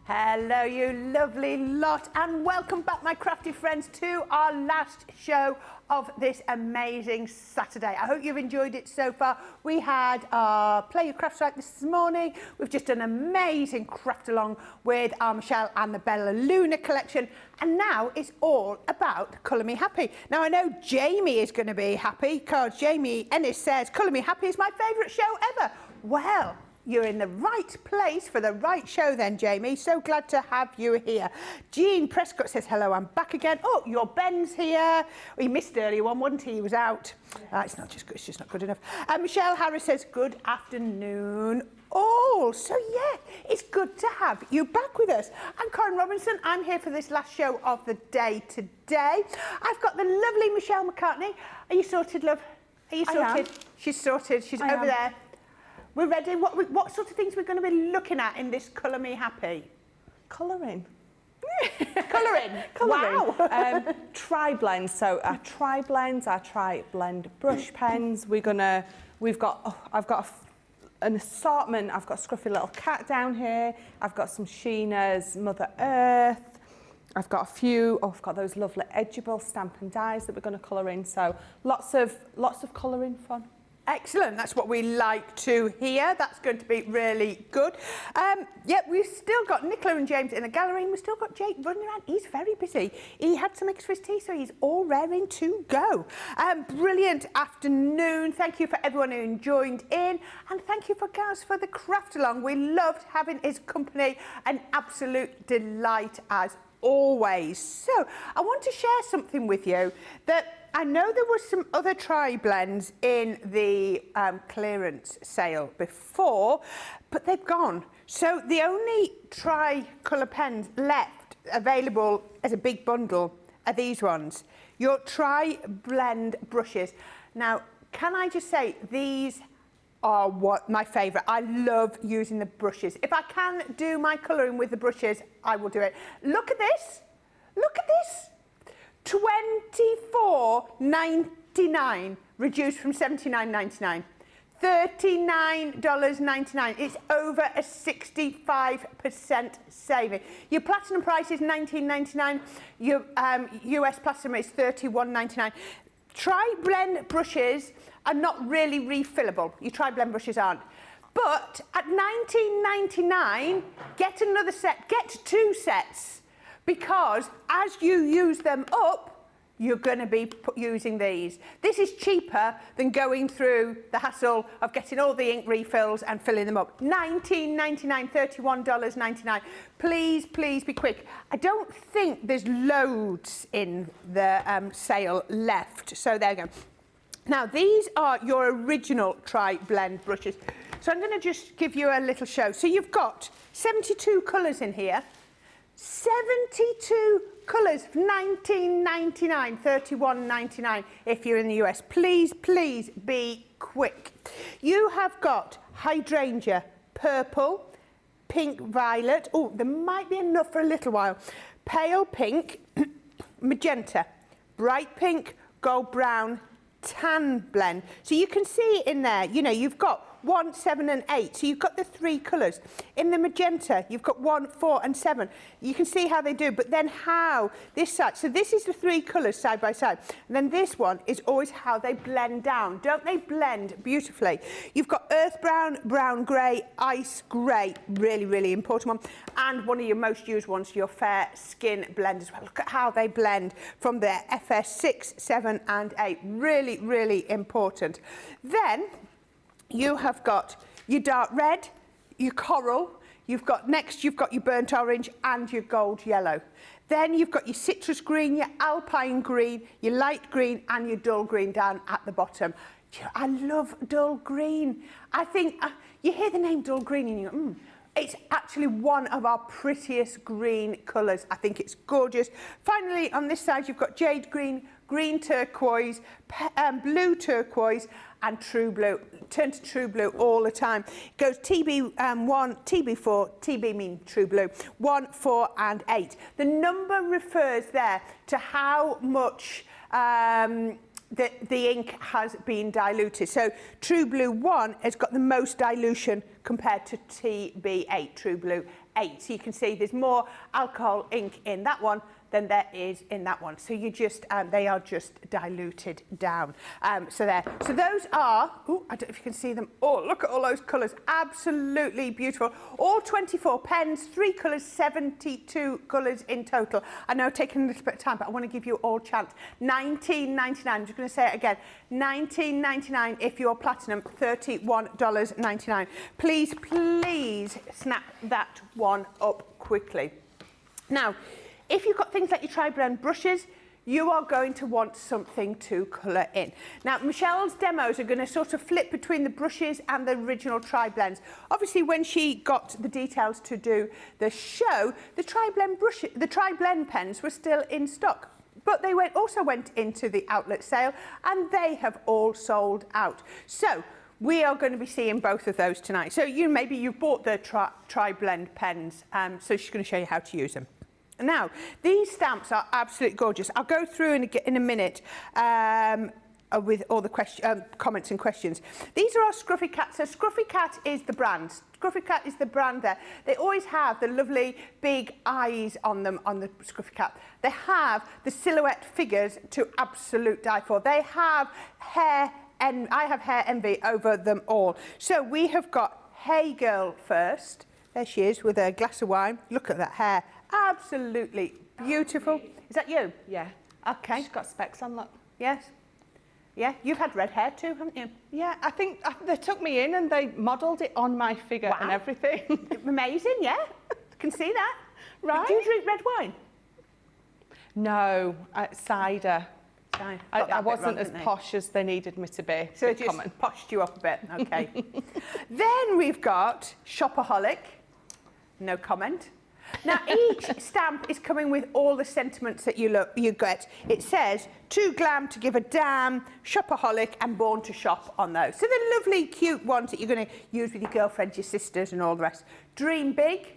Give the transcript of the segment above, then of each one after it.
Hello, you lovely lot, and welcome back, my crafty friends, to our last show of this amazing Saturday. I hope you've enjoyed it so far. We had our Play Your Crafts Right this morning. We've just done an amazing craft along with our Michelle and the Bella Luna collection, and now it's all about Colour Me Happy. Now, I know Jamie is going to be happy because Jamie Ennis says Colour Me Happy is my favourite show ever. Well, you're in the right place for the right show then, Jamie. So glad to have you here. Jean Prescott says, hello, I'm back again. Oh, your Ben's here. He missed earlier one, wasn't he? He was out. It's not just good, it's just not good enough. Michelle Harris says, good afternoon all. So yeah, it's good to have you back with us. I'm Corrine Robinson. I'm here for this last show of the day today. I've got the lovely Michelle McCarthy. Are you sorted, love? Are you sorted? She's sorted. She's over there. We're ready. What sort of things we're going to be looking at in this Colour Me Happy? Colouring. Colouring. Wow. Triblends. So our Triblends, our Triblend brush pens. I've got an assortment. I've got a scruffy little cat down here. I've got some Sheena's Mother Earth. I've got a few. I've got those lovely edgeable Stampin' Dies that we're going to colour in. So lots of colouring fun. Excellent, that's what we like to hear. That's going to be really good. Yeah, we've still got Nicola and James in the gallery, and we've still got Jake running around. He's very busy. He had some eggs for his tea, so he's all raring to go. Brilliant afternoon. Thank you for everyone who joined in, and thank you for Gaz for the craft along. We loved having his company, an absolute delight as always. So I want to share something with you that I know there was some other tri-blends in the clearance sale before, but they've gone. So the only tri-colour pens left available as a big bundle are these ones, your tri-blend brushes. Now, can I just say, these are my favourite. I love using the brushes. If I can do my colouring with the brushes, I will do it. Look at this. Look at this. $24.99 reduced from $79.99. $39.99. It's over a 65% saving. Your platinum price is $19.99. Your US platinum is $31.99. Tri-blend brushes are not really refillable. Your tri-blend brushes aren't. But at $19.99, get another set. Get two sets. Because as you use them up, you're going to be using these. This is cheaper than going through the hassle of getting all the ink refills and filling them up. $19.99, $31.99. Please, please be quick. I don't think there's loads in the sale left. So there you go. Now, these are your original tri-blend brushes. So I'm going to just give you a little show. So you've got 72 colours in here. 72 colours, $19.99, $31.99 if you're in the US. Please, please be quick. You have got hydrangea, purple, pink, violet. Oh, there might be enough for a little while. Pale pink, magenta, bright pink, gold brown, tan blend. So you can see in there, you know, you've got 1, 7 and 8. So you've got the three colours. In the magenta, you've got 1, 4 and 7. You can see how they do, but then how this side. So this is the three colours side by side. And then this one is always how they blend down. Don't they blend beautifully? You've got earth brown, brown grey, ice grey, really, really important one. And one of your most used ones, your fair skin blend as well. Look at how they blend from the FS 6, 7 and 8. Really, really important. Then you have got your dark red, your coral, you've got your burnt orange and your gold yellow. Then you've got your citrus green, your alpine green, your light green and your dull green down at the bottom. I love dull green. I think, you hear the name dull green and you go, It's actually one of our prettiest green colours. I think it's gorgeous. Finally, on this side, you've got jade green, green turquoise, blue turquoise, and true blue. Turn to true blue all the time. It goes TB1, TB4, TB mean true blue, 1, 4, and 8. The number refers there to how much the ink has been diluted. So True Blue 1 has got the most dilution compared to TB8, True Blue 8. So you can see there's more alcohol ink in that one than there is in that one. So you just, they are just diluted down. So there. So those are, oh, I don't know if you can see them. Oh, look at all those colours. Absolutely beautiful. All 24 pens, 3 colours, 72 colours in total. I know taking a little bit of time, but I want to give you all chance. $19.99. I'm just going to say it again. $19.99 if you're platinum, $31.99. Please, please snap that one up quickly. Now, if you've got things like your Triblend brushes, you are going to want something to colour in. Now, Michelle's demos are going to sort of flip between the brushes and the original Triblends. Obviously, when she got the details to do the show, the Triblend pens were still in stock. But they also went into the outlet sale, and they have all sold out. So we are going to be seeing both of those tonight. So maybe you bought the Triblend pens, so she's going to show you how to use them. Now, these stamps are absolutely gorgeous. I'll go through in a minute with all the comments and questions. These are our Scruffy Cat. So Scruffy Cat is the brand. Scruffy Cat is the brand there. They always have the lovely big eyes on them on the Scruffy Cat. They have the silhouette figures to absolute die for. They have hair, and I have hair envy over them all. So we have got Hey Girl first. There she is with a glass of wine. Look at that hair. Absolutely beautiful. Is that you? Yeah. Okay. She's got specs on, look. Yes. Yeah, you've had red hair too, haven't you? Yeah, I think they took me in and they modelled it on my figure and everything. Amazing, yeah. Can see that. Right. Do you drink red wine? No, cider. I wasn't as wrong, posh as they needed me to be. So it just poshed you up a bit, okay. Then we've got Shopaholic. No comment. Now, each stamp is coming with all the sentiments that you get. It says, too glam to give a damn, shopaholic, and born to shop on those. So the lovely, cute ones that you're going to use with your girlfriends, your sisters, and all the rest. Dream big.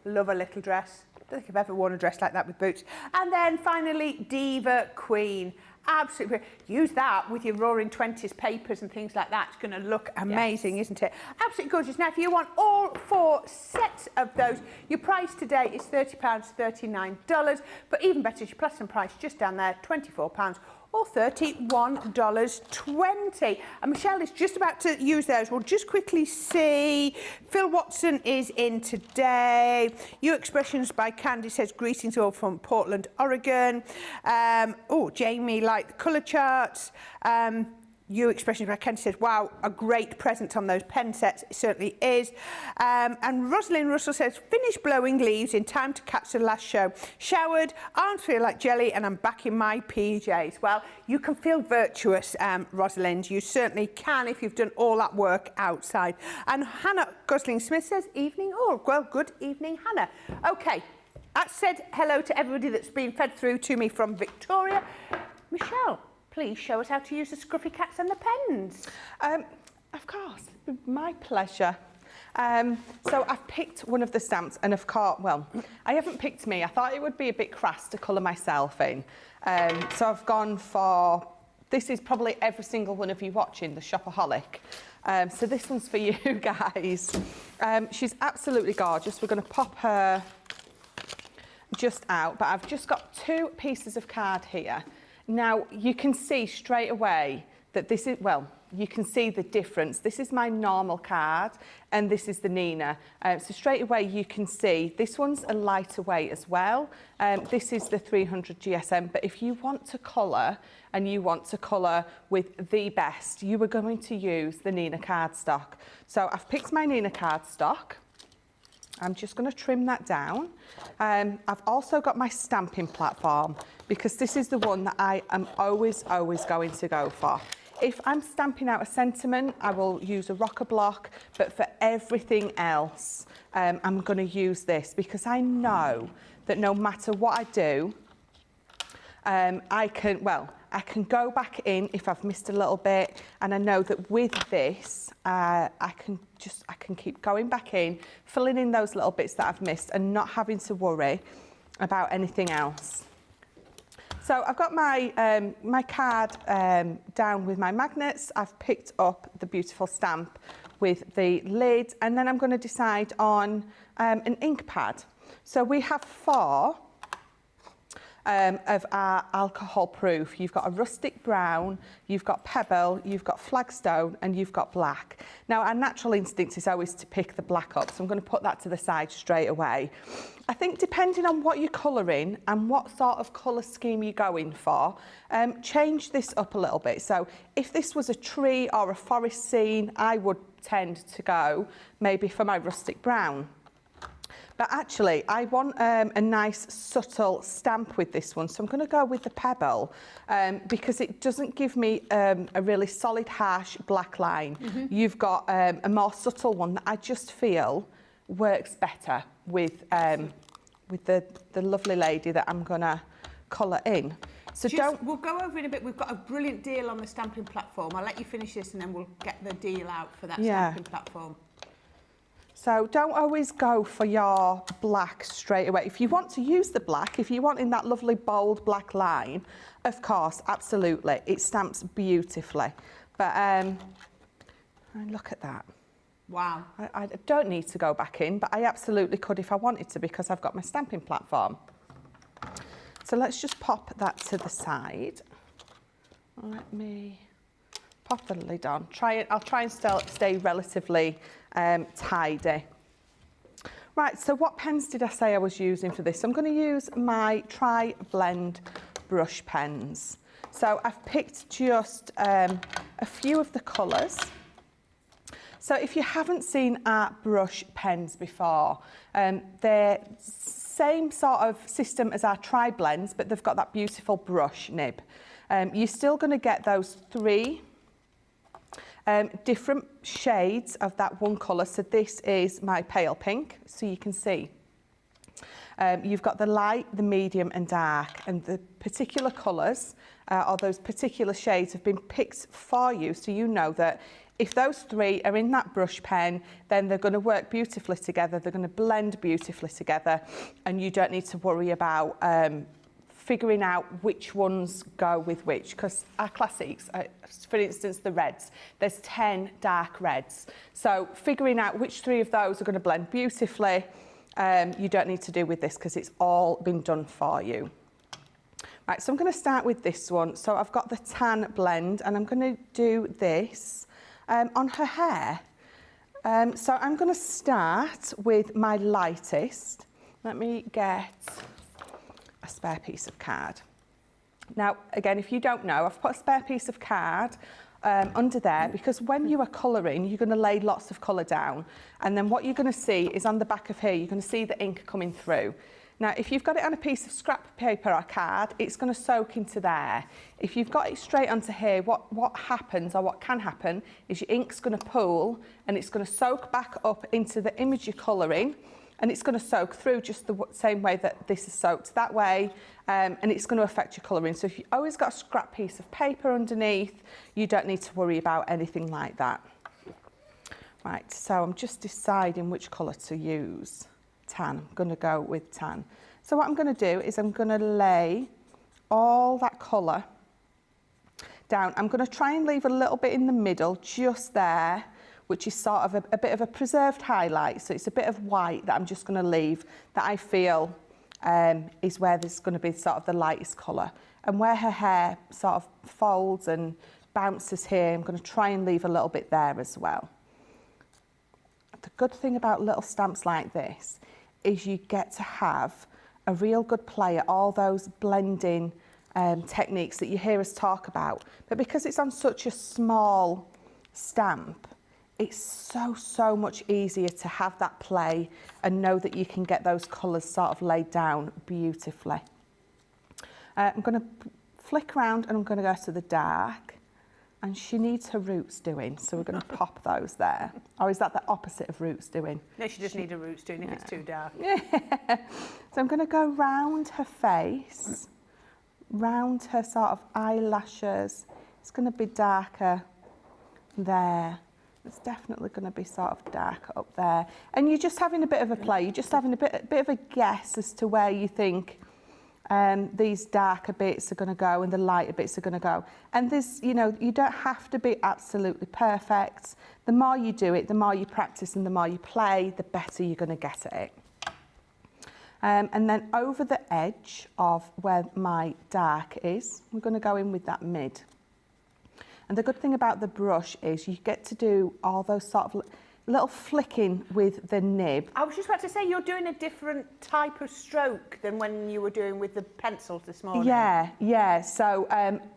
Love a little dress. I don't think I've ever worn a dress like that with boots. And then finally, Diva Queen. Absolutely. Use that with your Roaring 20s papers and things like that. It's going to look amazing, isn't it? Absolutely gorgeous. Now, if you want all 4 sets of those, your price today is £30, $39. But even better is your platinum price just down there, £24 or $31.20. And Michelle is just about to use those. We'll just quickly see. Phil Watson is in today. You Expressions by Candy says, greetings all from Portland, Oregon. Jamie liked the colour charts. You Expressions by Candy says, wow, a great present on those pen sets. It certainly is. And Rosalind Russell says, finished blowing leaves in time to catch the last show. Showered, arms feel like jelly, and I'm back in my PJs. Well, you can feel virtuous, Rosalind. You certainly can if you've done all that work outside. And Hannah Gosling-Smith says, evening all. Well, good evening, Hannah. Okay, that said hello to everybody that's been fed through to me from Victoria. Michelle, please show us how to use the Scruffy Cats and the pens. Of course, my pleasure. So I've picked one of the stamps, and of course, well, I haven't picked me. I thought it would be a bit crass to colour myself in. So I've gone for, this is probably every single one of you watching, the Shopaholic. So this one's for you guys. She's absolutely gorgeous. We're going to pop her just out, but I've just got 2 pieces of card here. Now, you can see straight away that this is, well, you can see the difference. This is my normal card, and this is the Nina. So straight away you can see this one's a lighter weight as well. This is the 300 GSM, but if you want to colour, and you want to colour with the best, you are going to use the Nina cardstock. So I've picked my Nina cardstock. I'm just going to trim that down. I've also got my stamping platform, because this is the one that I am always going to go for. If I'm stamping out a sentiment, I will use a rocker block, but for everything else, I'm going to use this, because I know that no matter what I do, I can go back in if I've missed a little bit, and I know that with this, I can keep going back in, filling in those little bits that I've missed, and not having to worry about anything else. So I've got my my card down with my magnets. I've picked up the beautiful stamp with the lid, and then I'm going to decide on an ink pad. So we have 4 of our alcohol proof. You've got a rustic brown, you've got pebble, you've got flagstone, and you've got black. Now, our natural instinct is always to pick the black up, so I'm going to put that to the side straight away. I think depending on what you're colouring and what sort of colour scheme you're going for, change this up a little bit. So if this was a tree or a forest scene, I would tend to go maybe for my rustic brown. But actually, I want a nice subtle stamp with this one, so I'm going to go with the pebble because it doesn't give me a really solid, harsh black line. You've got a more subtle one that I just feel works better with the lovely lady that I'm going to colour in. So we'll go over in a bit. We've got a brilliant deal on the stamping platform. I'll let you finish this and then we'll get the deal out for that stamping platform. So don't always go for your black straight away. If you want to use the black, if you want in that lovely bold black line, of course, absolutely, it stamps beautifully. But look at that. Wow. I don't need to go back in, but I absolutely could if I wanted to because I've got my stamping platform. So let's just pop that to the side. Let me pop the lid on. I'll try and stay relatively tidy. Right, so what pens did I say I was using for this? I'm going to use my Triblend brush pens. So I've picked just a few of the colours. So if you haven't seen our brush pens before, they're same sort of system as our Triblends, but they've got that beautiful brush nib. You're still going to get those 3 different shades of that one colour. So this is my pale pink, so you can see. You've got the light, the medium and dark, and the particular colours or those particular shades have been picked for you, so you know that if those 3 are in that brush pen, then they're going to work beautifully together, they're going to blend beautifully together, and you don't need to worry about figuring out which ones go with which, because our classics, for instance, the reds, there's 10 dark reds. So figuring out which 3 of those are going to blend beautifully, you don't need to do with this because it's all been done for you. Right, so I'm going to start with this one. So I've got the tan blend and I'm going to do this on her hair. So I'm going to start with my lightest. Let me get a spare piece of card. Now, again, if you don't know, I've put a spare piece of card under there because when you are colouring, you're going to lay lots of colour down. And then what you're going to see is on the back of here, you're going to see the ink coming through. Now, if you've got it on a piece of scrap paper or card, it's going to soak into there. If you've got it straight onto here, what happens, or what can happen, is your ink's going to pool and it's going to soak back up into the image you're colouring, and it's going to soak through just the same way that this is soaked that way, and it's going to affect your colouring. So if you've always got a scrap piece of paper underneath, you don't need to worry about anything like that. Right, so I'm just deciding which colour to use. Tan, I'm going to go with tan. So what I'm going to do is I'm going to lay all that colour down. I'm going to try and leave a little bit in the middle, just there, which is sort of a bit of a preserved highlight. So it's a bit of white that I'm just going to leave, that I feel is where there's going to be sort of the lightest colour. And where her hair sort of folds and bounces here, I'm going to try and leave a little bit there as well. The good thing about little stamps like this is you get to have a real good play at all those blending techniques that you hear us talk about. But because it's on such a small stamp, it's so much easier to have that play and know that you can get those colours sort of laid down beautifully. I'm going to flick around and I'm going to go to the dark. And she needs her roots doing, so we're going to pop those there. Or is that the opposite of roots doing? No, she just needs her roots doing if it's too dark. Yeah. So I'm going to go round her face, round her sort of eyelashes. It's going to be darker there. It's definitely going to be sort of darker up there. And you're just having a bit of a play. You're just having a bit of a guess as to where you think these darker bits are going to go and the lighter bits are going to go. And there's, you know, you don't have to be absolutely perfect. The more you do it, the more you practice and the more you play, the better you're going to get at it. And then over the edge of where my dark is, we're going to go in with that mid. And the good thing about the brush is you get to do all those sort of little flicking with the nib. I was just about to say, you're doing a different type of stroke than when you were doing with the pencils this morning. Yeah. So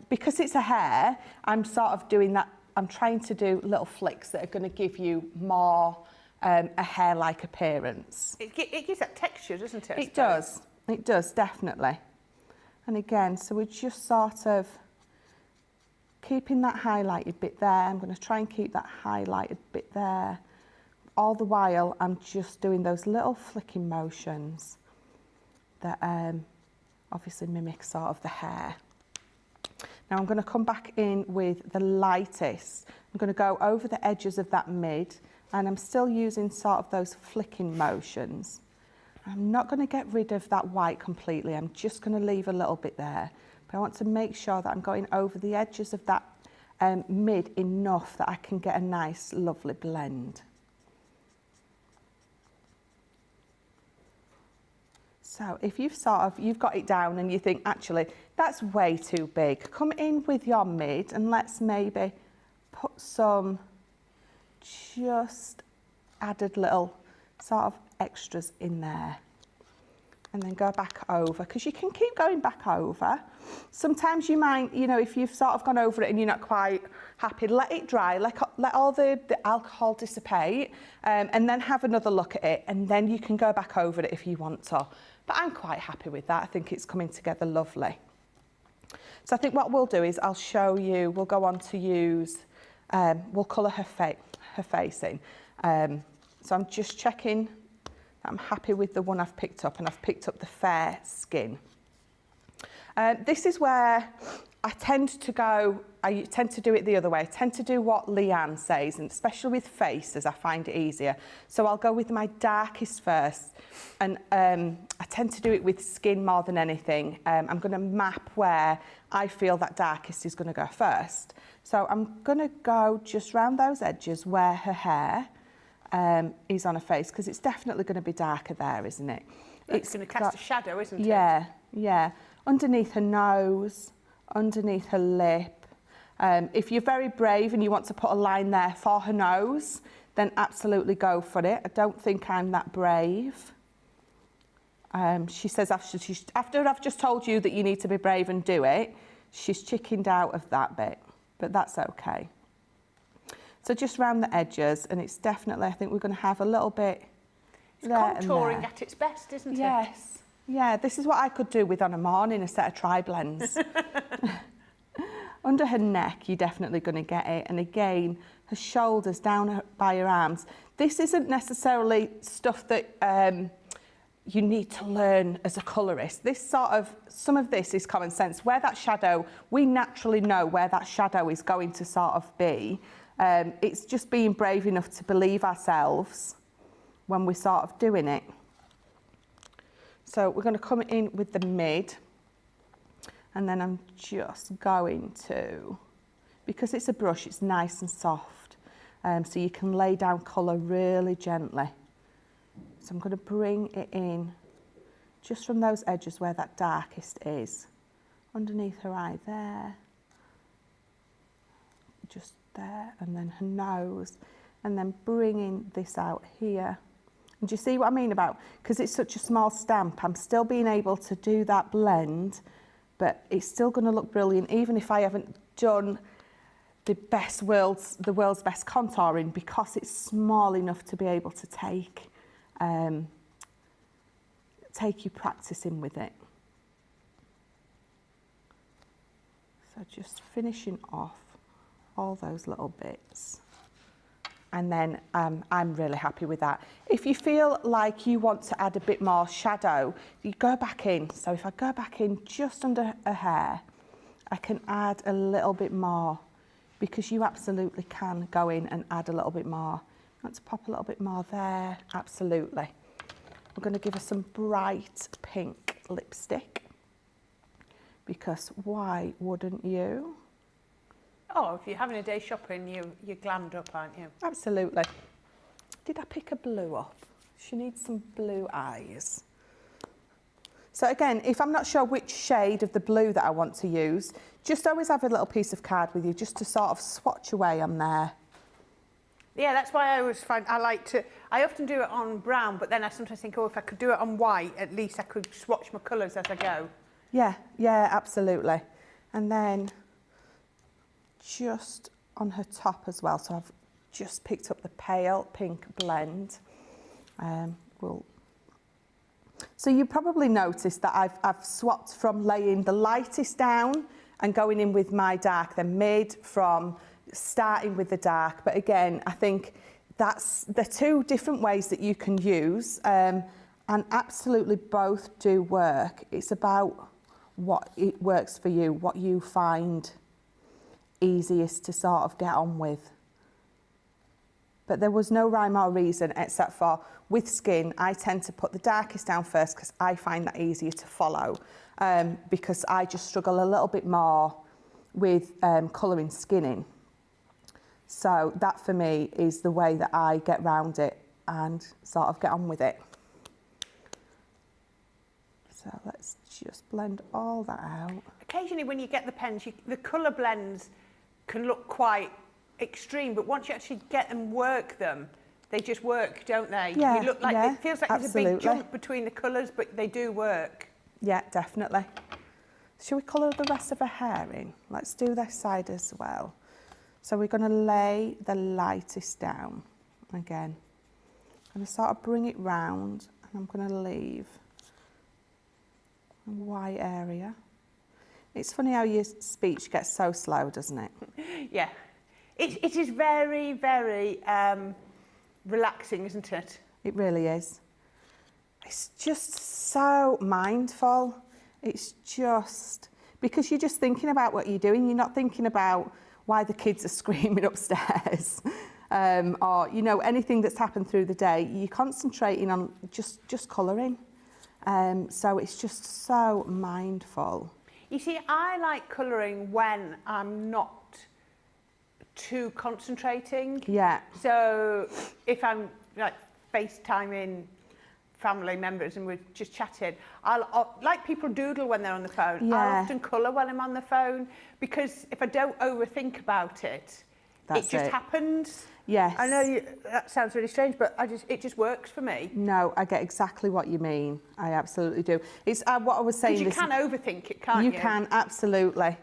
because it's a hair, I'm sort of doing that. I'm trying to do little flicks that are going to give you more a hair-like appearance. It gives that texture, doesn't it? It does, definitely. And again, so we're just sort of keeping that highlighted bit there. I'm going to try and keep that highlighted bit there. All the while, I'm just doing those little flicking motions that obviously mimic sort of the hair. Now I'm going to come back in with the lightest. I'm going to go over the edges of that mid, and I'm still using sort of those flicking motions. I'm not going to get rid of that white completely. I'm just going to leave a little bit there. But I want to make sure that I'm going over the edges of that mid enough that I can get a nice, lovely blend. So if you've got it down and you think, actually, that's way too big, come in with your mid and let's maybe put some just added little sort of extras in there. And then go back over, because you can keep going back over. Sometimes you might, you know, if you've sort of gone over it and you're not quite happy, let it dry, let all the alcohol dissipate, and then have another look at it, and then you can go back over it if you want to. But I'm quite happy with that. I think it's coming together lovely. So I think what we'll do is I'll show you, we'll go on to use, we'll colour her face in. So I'm just checking that I'm happy with the one I've picked up, and I've picked up the fair skin. This is where I tend to do it the other way. I tend to do what Leanne says, and especially with faces, I find it easier. So I'll go with my darkest first, and I tend to do it with skin more than anything. I'm going to map where I feel that darkest is going to go first. So I'm going to go just round those edges where her hair is on her face, because it's definitely going to be darker there, isn't it? It's going to cast a shadow, isn't it? Yeah. Underneath her nose, underneath her lip. If you're very brave and you want to put a line there for her nose, then absolutely go for it. I don't think I'm that brave. She says after I've just told you that you need to be brave and do it, she's chickened out of that bit, but that's okay. So just round the edges, and it's definitely, I think we're going to have a little bit it's contouring at its best, isn't it? Yes. Yeah, this is what I could do with on a morning, a set of tri-blends. Under her neck, you're definitely going to get it. And again, her shoulders, down by her arms. This isn't necessarily stuff that you need to learn as a colourist. Some of this is common sense. Where that shadow, we naturally know where that shadow is going to sort of be. It's just being brave enough to believe ourselves when we're sort of doing it. So we're going to come in with the mid, and then I'm just going to, because it's a brush, it's nice and soft, so you can lay down colour really gently. So I'm going to bring it in just from those edges where that darkest is, underneath her eye there, just there, and then her nose, and then bringing this out here. And do you see what I mean about, because it's such a small stamp, I'm still being able to do that blend, but it's still going to look brilliant, even if I haven't done the world's best contouring, because it's small enough to be able to take you practicing with it. So just finishing off all those little bits. And then I'm really happy with that. If you feel like you want to add a bit more shadow, you go back in. So if I go back in just under her hair, I can add a little bit more, because you absolutely can go in and add a little bit more. Want to pop a little bit more there? Absolutely. We're going to give her some bright pink lipstick. because why wouldn't you? Oh, if you're having a day shopping, you're glammed up, aren't you? Absolutely. Did I pick a blue up? She needs some blue eyes. So again, if I'm not sure which shade of the blue that I want to use, just always have a little piece of card with you just to sort of swatch away on there. Yeah, that's why I always find I often do it on brown, but then I sometimes think, oh, if I could do it on white, at least I could swatch my colours as I go. Yeah, absolutely. And then just on her top as well, so I've just picked up the pale pink blend. So you probably noticed that I've swapped from laying the lightest down and going in with my dark, then made from starting with the dark. But again, I think that's the two different ways that you can use, and absolutely both do work. It's about what it works for you, what you find easiest to sort of get on with. But there was no rhyme or reason, except for with skin, I tend to put the darkest down first because I find that easier to follow, because I just struggle a little bit more with colouring skin in. So that for me is the way that I get round it and sort of get on with it. So let's just blend all that out. Occasionally when you get the pens, the colour blends can look quite extreme, but once you actually get them, work them, they just work, don't they? Yeah, you look like yeah, it feels like absolutely. There's a big jump between the colours, but they do work. Yeah, definitely. Shall we colour the rest of her hair in? Let's do this side as well. So we're going to lay the lightest down again. I'm going to sort of bring it round, and I'm going to leave a white area. It's funny how your speech gets so slow, doesn't it? Yeah. It is very, very relaxing, isn't it? It really is. It's just so mindful. It's just, because you're just thinking about what you're doing. You're not thinking about why the kids are screaming upstairs or, you know, anything that's happened through the day. You're concentrating on just colouring. So it's just so mindful. You see, I like colouring when I'm not too concentrating. Yeah. So if I'm like FaceTiming family members and we're just chatting, I'll like people doodle when they're on the phone. Yeah. I'll often colour when I'm on the phone, because if I don't overthink about it, That's it just it. happens. Yes. I know that sounds really strange, but it just works for me. No, I get exactly what you mean. I absolutely do. It's what I was saying. Because you can overthink it, can't you? You can, absolutely.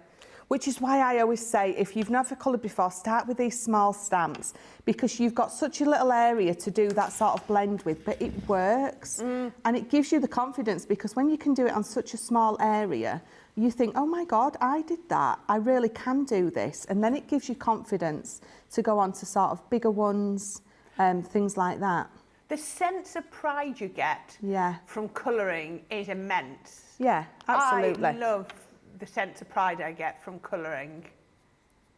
Which is why I always say, if you've never coloured before, start with these small stamps, because you've got such a little area to do that sort of blend with, but it works. And it gives you the confidence, because when you can do it on such a small area, you think, oh my God, I did that. I really can do this. And then it gives you confidence to go on to sort of bigger ones, things like that. The sense of pride you get from colouring is immense. Yeah, absolutely. I love the sense of pride I get from colouring.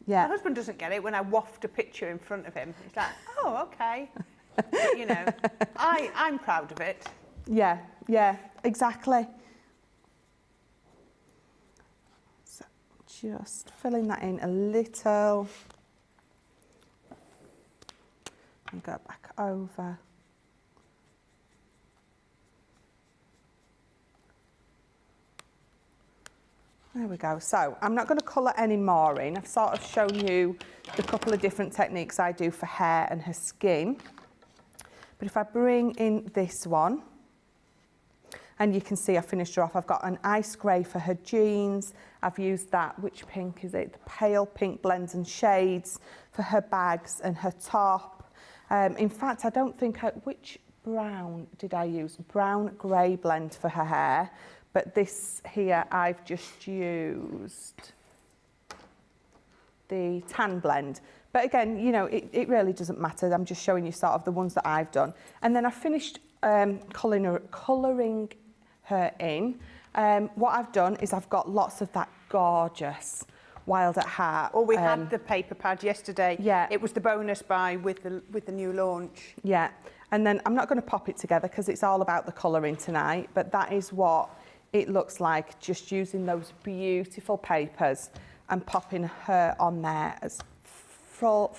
Yeah. My husband doesn't get it when I waft a picture in front of him. He's like, oh, okay. But, you know, I'm proud of it. Yeah, yeah, exactly. So just filling that in a little. And go back over. There we go. So I'm not going to colour any more in. I've sort of shown you the couple of different techniques I do for hair and her skin. But if I bring in this one, and you can see I finished her off. I've got an ice grey for her jeans. I've used that, which pink is it? The pale pink blends and shades for her bags and her top. In fact, I don't think, which brown did I use? Brown grey blend for her hair. But this here, I've just used the tan blend. But again, you know, it really doesn't matter. I'm just showing you sort of the ones that I've done. And then I finished colouring her in. What I've done is I've got lots of that gorgeous Wild at Heart. Oh, we had the paper pad yesterday. Yeah. It was the bonus buy with the new launch. Yeah. And then I'm not going to pop it together because it's all about the colouring tonight. But that is what it looks like just using those beautiful papers and popping her on there as full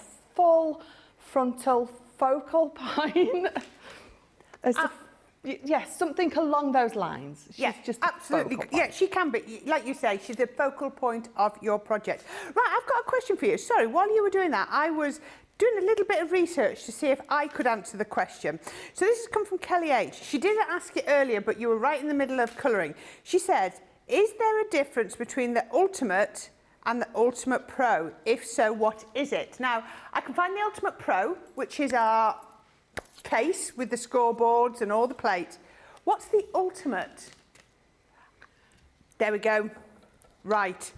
frontal focal point. Yes, something along those lines. She's just absolutely. Yeah, she can be. Like you say, she's the focal point of your project. Right, I've got a question for you. Sorry, while you were doing that, I was doing a little bit of research to see if I could answer the question. So this has come from Kelly H. She didn't ask it earlier, but you were right in the middle of colouring. She said, is there a difference between the Ultimate and the Ultimate Pro? If so, what is it? Now, I can find the Ultimate Pro, which is our case with the scoreboards and all the plates. What's the Ultimate? There we go. Right.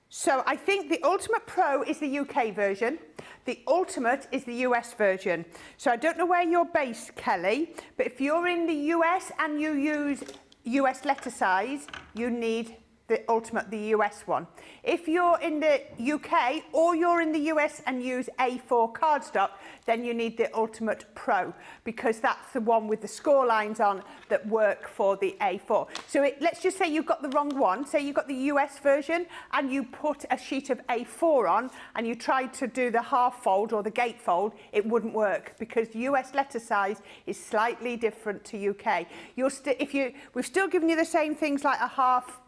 So I think the Ultimate Pro is the UK version. The Ultimate is the US version. So I don't know where you're based, Kelly, but if you're in the US and you use US letter size, you need the Ultimate, the US one. If you're in the UK or you're in the US and use A4 cardstock, then you need the Ultimate Pro, because that's the one with the score lines on that work for the A4. So let's just say you've got the wrong one. Say you've got the US version and you put a sheet of A4 on and you tried to do the half fold or the gate fold, it wouldn't work, because US letter size is slightly different to UK. We've still given you the same things like a half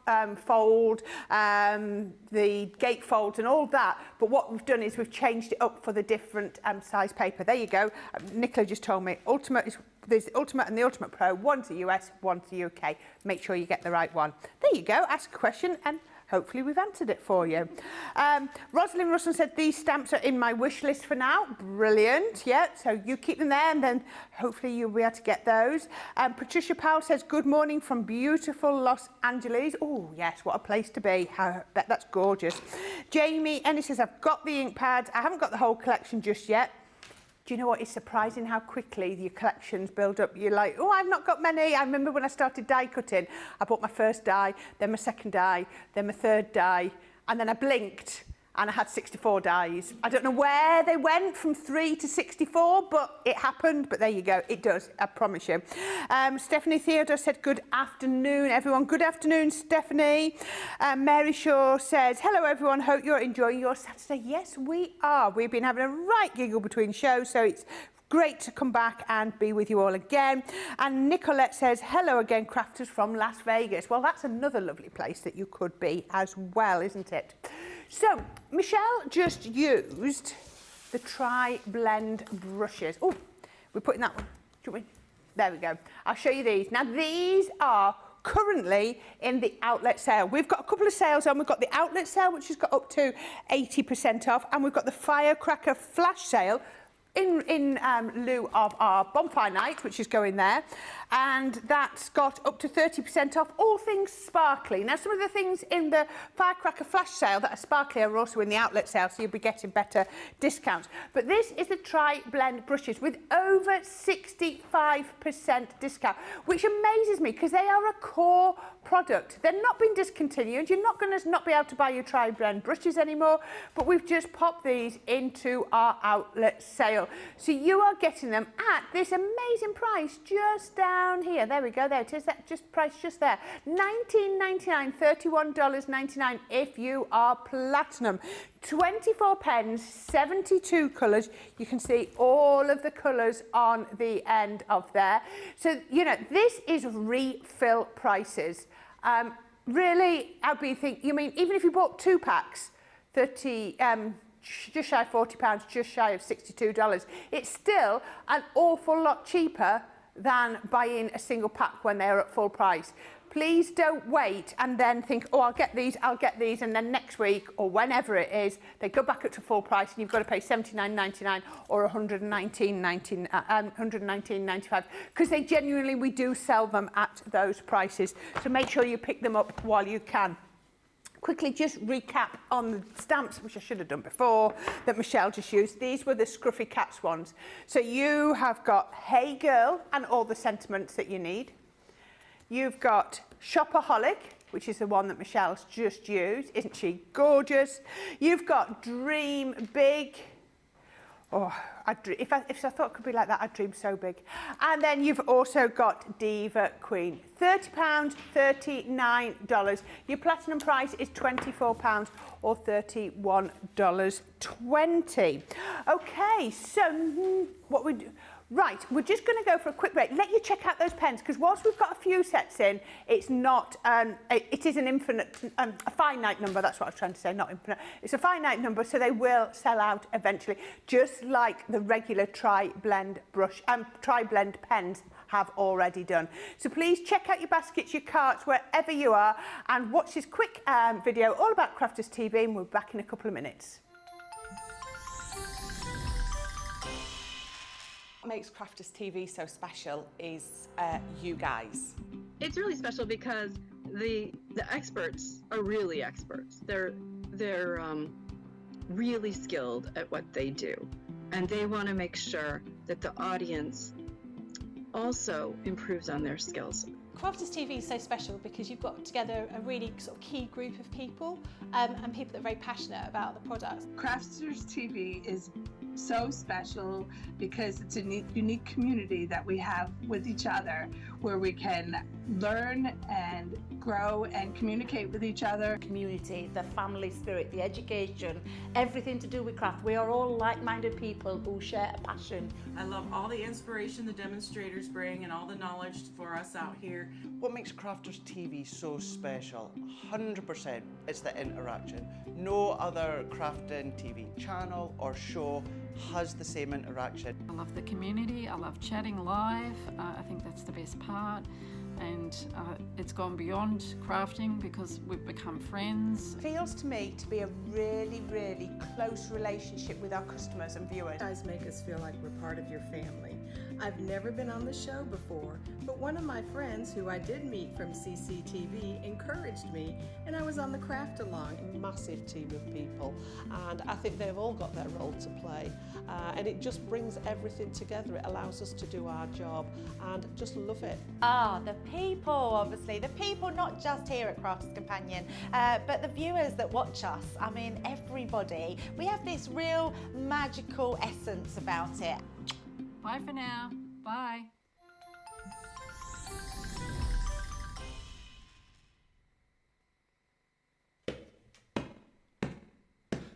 fold, the gate folds and all that, but what we've done is we've changed it up for the different size paper. There you go. Nicola just told me there's the Ultimate and the Ultimate Pro. One's the US, one's the UK. Make sure you get the right one. There you go. Ask a question and hopefully we've answered it for you. Rosalind Russell said, these stamps are in my wish list for now. Brilliant. Yeah, so you keep them there and then hopefully you'll be able to get those. Patricia Powell says, good morning from beautiful Los Angeles. Oh, yes, what a place to be. That's gorgeous. Jamie Ennis says, I've got the ink pads. I haven't got the whole collection just yet. Do you know what? It's surprising how quickly your collections build up. You're like, oh, I've not got many. I remember when I started die cutting, I bought my first die, then my second die, then my third die, and then I blinked and I had 64 dies. I don't know where they went from 3 to 64, but it happened. But there you go. It does, I promise you. Stephanie Theodore said, good afternoon, everyone. Good afternoon, Stephanie. Mary Shaw says, hello, everyone. Hope you're enjoying your Saturday. Yes, we are. We've been having a right giggle between shows, so it's great to come back and be with you all again. And Nicolette says, hello again, crafters from Las Vegas. Well, that's another lovely place that you could be as well, isn't it? So, Michelle just used the Triblend brushes. Oh, we're putting that one. There we go. I'll show you these. Now, these are currently in the outlet sale. We've got a couple of sales on. We've got the outlet sale, which has got up to 80% off, and we've got the Firecracker flash sale in lieu of our bonfire night, which is going there, and that's got up to 30% off, all things sparkly. Now, some of the things in the Firecracker flash sale that are sparkly are also in the outlet sale, so you'll be getting better discounts. But this is the Triblend brushes with over 65% discount, which amazes me because they are a core product. They're not being discontinued. You're not going to not be able to buy your Triblend brushes anymore, but we've just popped these into our outlet sale. So you are getting them at this amazing price just down here. There we go. There it is. That just price just there. $19.99, $31.99 if you are platinum. 24 pens, 72 colours. You can see all of the colours on the end of there. So, you know, this is refill prices. Really, I'd be thinking, you mean, even if you bought 2 packs, just shy of £40, just shy of $62, it's still an awful lot cheaper than buying a single pack when they're at full price. Please don't wait and then think, oh, I'll get these, and then next week or whenever it is, they go back up to full price and you've got to pay $79.99 or $119.95, because they genuinely, we do sell them at those prices. So make sure you pick them up while you can. Quickly just recap on the stamps, which I should have done before, that Michelle just used. These were the Scruffy Cats ones. So you have got Hey Girl and all the sentiments that you need. You've got Shopaholic, which is the one that Michelle's just used. Isn't she gorgeous? You've got Dream Big, Oh, if I thought it could be like that, I'd dream so big. And then you've also got Diva Queen. £30, $39. Your platinum price is £24 or $31.20. Okay, so what we do... Right, we're just going to go for a quick break. Let you check out those pens, because whilst we've got a few sets in, it's not, it is an infinite, a finite number, that's what I was trying to say, not infinite. It's a finite number, so they will sell out eventually, just like the regular Triblend pens have already done. So please check out your baskets, your carts, wherever you are, and watch this quick video all about Crafters TV, and we'll be back in a couple of minutes. What makes Crafters TV so special is you guys. It's really special because the experts are really experts. They're really skilled at what they do, and they want to make sure that the audience also improves on their skills. Crafters TV is so special because you've got together a really sort of key group of people and people that are very passionate about the products. Crafters TV is so special because it's a unique community that we have with each other, where we can learn and grow and communicate with each other. Community, the family spirit, the education, everything to do with craft. We are all like-minded people who share a passion. I love all the inspiration the demonstrators bring and all the knowledge for us out here. What makes Crafters TV so special? 100% it's the interaction. No other crafting TV channel or show has the same interaction. I love the community, I love chatting live, I think that's the best part, and it's gone beyond crafting because we've become friends. Feels to me to be a really, really close relationship with our customers and viewers. You guys make us feel like we're part of your family. I've never been on the show before, but one of my friends who I did meet from CCTV encouraged me, and I was on the craft along. Massive team of people, and I think they've all got their role to play, and it just brings everything together. It allows us to do our job and just love it. The people, obviously, the people not just here at Crafts Companion, but the viewers that watch us. I mean, everybody. We have this real magical essence about it. Bye for now. Bye.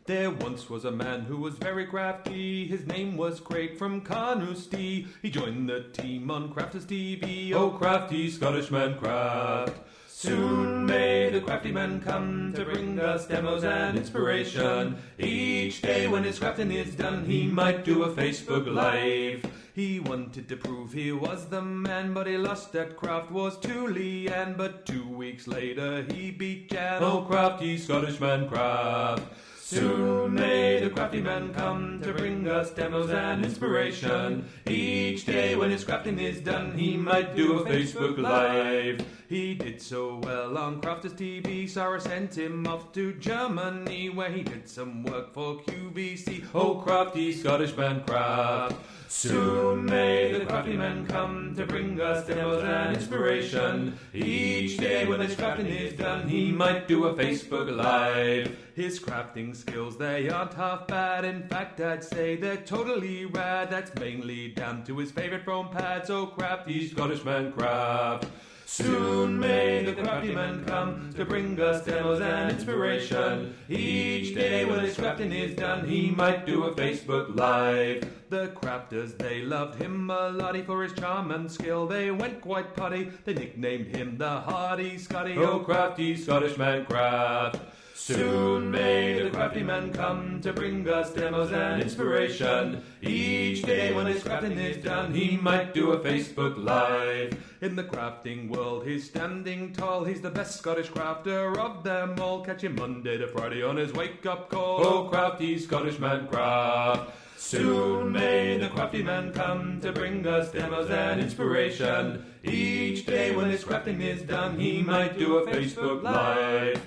There once was a man who was very crafty. His name was Craig from Carnoustie. He joined the team on Crafters TV. Oh, crafty Scottishman craft. Soon may the crafty man come to bring us demos and inspiration. Each day when his crafting is done, he might do a Facebook Live. He wanted to prove he was the man, but he lost at craft wars to Leanne. But 2 weeks later he beat Jan. Oh, crafty Scottishman craft. Soon may the crafty man come to bring us demos and inspiration. Each day when his crafting is done, he might do a Facebook Live. He did so well on Crafters TV, Sarah sent him off to Germany, where he did some work for QVC. Oh, crafty Scottishman craft. Soon may the crafty man come to bring us demos and inspiration. Each day when his crafting is done, he might do a Facebook Live. His crafting skills, they aren't half bad. In fact, I'd say they're totally rad. That's mainly down to his favourite foam pads. Oh, crafty Scottishman craft. Soon may the crafty man come to bring us demos and inspiration. Each day when his crafting is done, he might do a Facebook Live. The crafters, they loved him a lottie for his charm and skill. They went quite potty, they nicknamed him the Hardy Scotty. Oh, crafty Scottishman craft. Soon may the crafty man come to bring us demos and inspiration. Each day when his crafting is done, he might do a Facebook Live. In the crafting world, he's standing tall. He's the best Scottish crafter of them all. Catch him Monday to Friday on his wake-up call. Oh, crafty Scottishman craft. Soon may the crafty man come to bring us demos and inspiration. Each day when his crafting is done, he might do a Facebook Live.